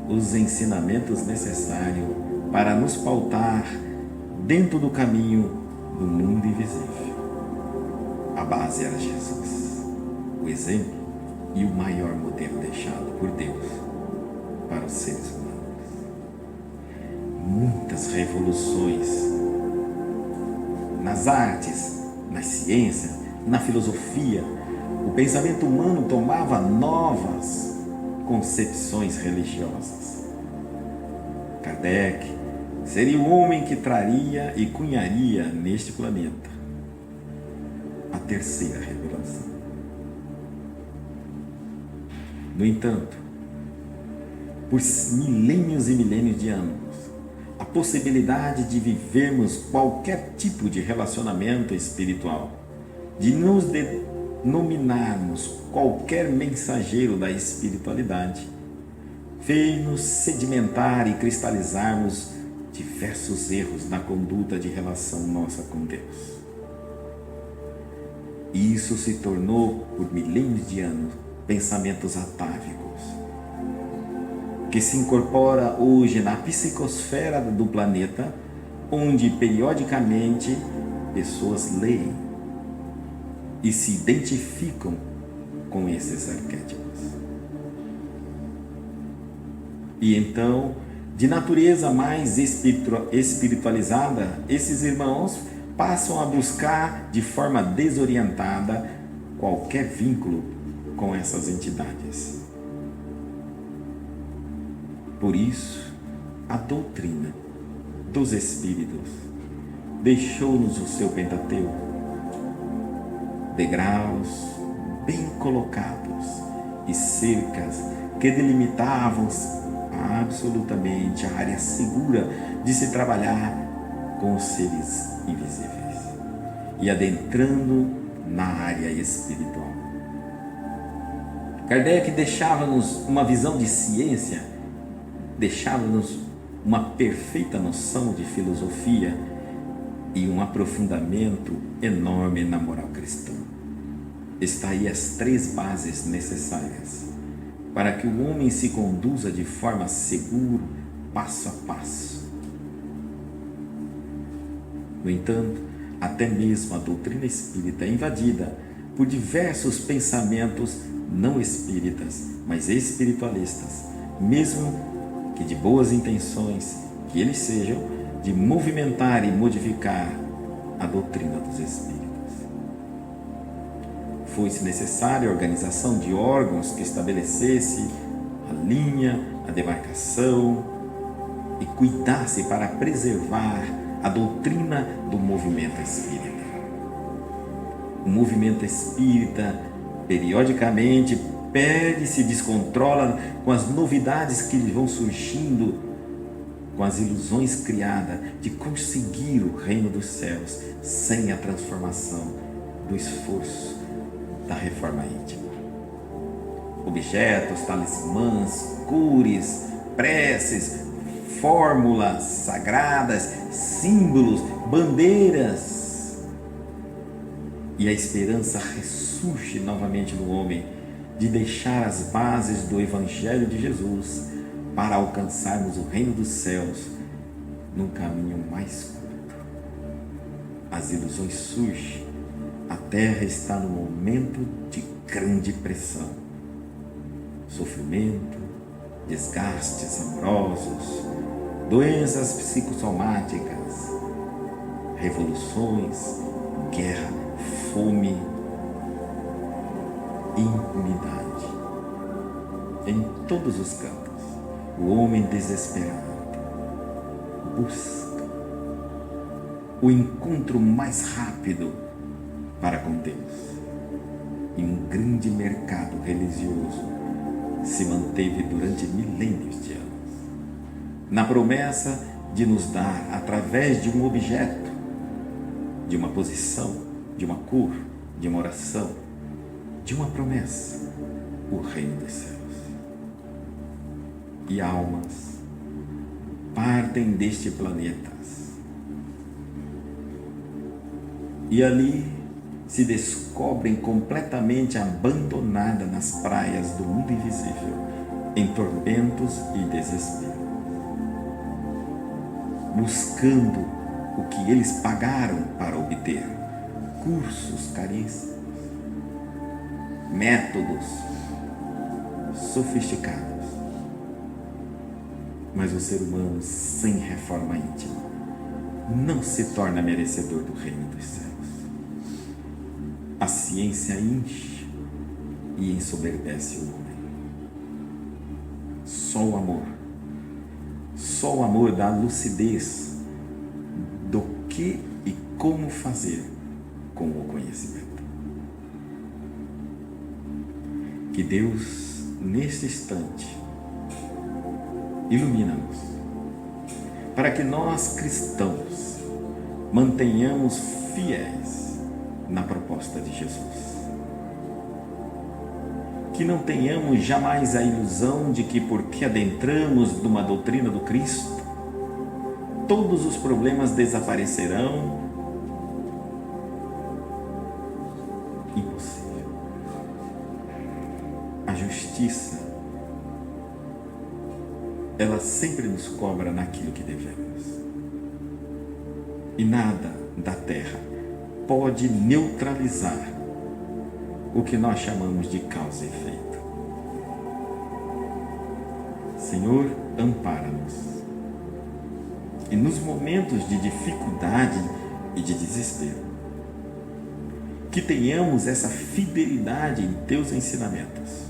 os ensinamentos necessários para nos pautar dentro do caminho do mundo invisível. A base era Jesus, o exemplo e o maior modelo deixado por Deus para os seres humanos. Muitas revoluções nas artes, nas ciências, na filosofia, o pensamento humano tomava novas concepções religiosas. Kardec seria o homem que traria e cunharia neste planeta a terceira revelação. No entanto, por milênios e milênios de anos, a possibilidade de vivermos qualquer tipo de relacionamento espiritual, de nos denominarmos qualquer mensageiro da espiritualidade, fez-nos sedimentar e cristalizarmos diversos erros na conduta de relação nossa com Deus. E isso se tornou, por milênios de anos, pensamentos atávicos, que se incorpora hoje na psicosfera do planeta, onde periodicamente pessoas leem e se identificam com esses arquétipos. E então, de natureza mais espiritualizada, esses irmãos passam a buscar de forma desorientada qualquer vínculo com essas entidades. Por isso, a doutrina dos Espíritos deixou-nos o seu Pentateuco, degraus bem colocados e cercas que delimitavam absolutamente a área segura de se trabalhar com os seres invisíveis e adentrando na área espiritual. Kardec deixava-nos uma visão de ciência, deixava-nos uma perfeita noção de filosofia e um aprofundamento enorme na moral cristã. Está aí as 3 bases necessárias para que o homem se conduza de forma segura, passo a passo. No entanto, até mesmo a doutrina espírita é invadida por diversos pensamentos não espíritas, mas espiritualistas, mesmo que de boas intenções que eles sejam, de movimentar e modificar a doutrina dos espíritos. Foi-se necessária a organização de órgãos que estabelecesse a linha, a demarcação e cuidasse para preservar a doutrina do movimento espírita. O movimento espírita periodicamente perde, se descontrola com as novidades que lhe vão surgindo, com as ilusões criadas de conseguir o reino dos céus sem a transformação do esforço da reforma íntima. Objetos, talismãs, cures, preces, fórmulas sagradas, símbolos, bandeiras. E a esperança ressurge novamente no homem de deixar as bases do Evangelho de Jesus para alcançarmos o reino dos céus num caminho mais curto. As ilusões surgem, a terra está no momento de grande pressão, sofrimento, desgastes amorosos, doenças psicossomáticas, revoluções, guerra, fome, impunidade. Em todos os campos, o homem desesperado busca o encontro mais rápido para com Deus. E um grande mercado religioso se manteve durante milênios de anos, na promessa de nos dar, através de um objeto, de uma posição, de uma cor, de uma oração, de uma promessa, o reino dos céus. E almas partem deste planeta e ali se descobrem completamente abandonadas nas praias do mundo invisível, em tormentos e desespero, buscando o que eles pagaram para obter, cursos caríssimos, métodos sofisticados. Mas o ser humano sem reforma íntima não se torna merecedor do reino dos céus. A ciência enche e ensoberbece o homem. Só o amor dá lucidez do que e como fazer com o conhecimento. Que Deus, neste instante, ilumina-nos, para que nós cristãos mantenhamos fiéis na proposta de Jesus. Que não tenhamos jamais a ilusão de que porque adentramos numa doutrina do Cristo, todos os problemas desaparecerão. Impossível. A justiça, ela sempre nos cobra naquilo que devemos. E nada da terra pode neutralizar o que nós chamamos de causa e efeito. Senhor, ampara-nos. E nos momentos de dificuldade e de desespero, que tenhamos essa fidelidade em teus ensinamentos.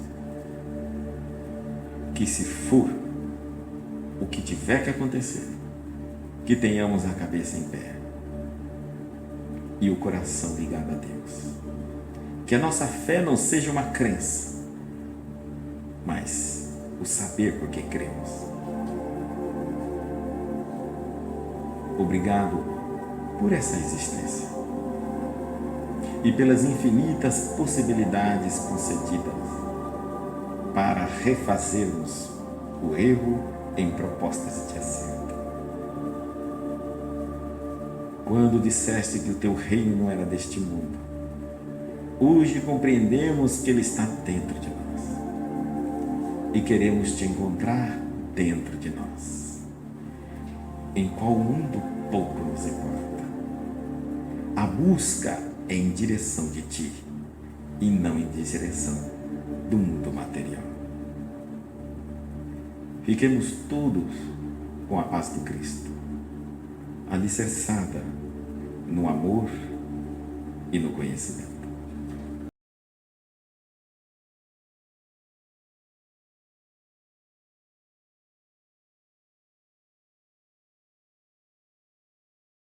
Que se for o que tiver que acontecer, que tenhamos a cabeça em pé e o coração ligado a Deus. Que a nossa fé não seja uma crença, mas o saber por que cremos. Obrigado por essa existência e pelas infinitas possibilidades concedidas para refazermos o erro em propostas de acerto. Quando disseste que o teu reino não era deste mundo, hoje compreendemos que ele está dentro de nós e queremos te encontrar dentro de nós. Em qual mundo pouco nos importa. A busca é em direção de ti e não em direção do mundo material. Fiquemos todos com a paz do Cristo, alicerçada no amor e no conhecimento.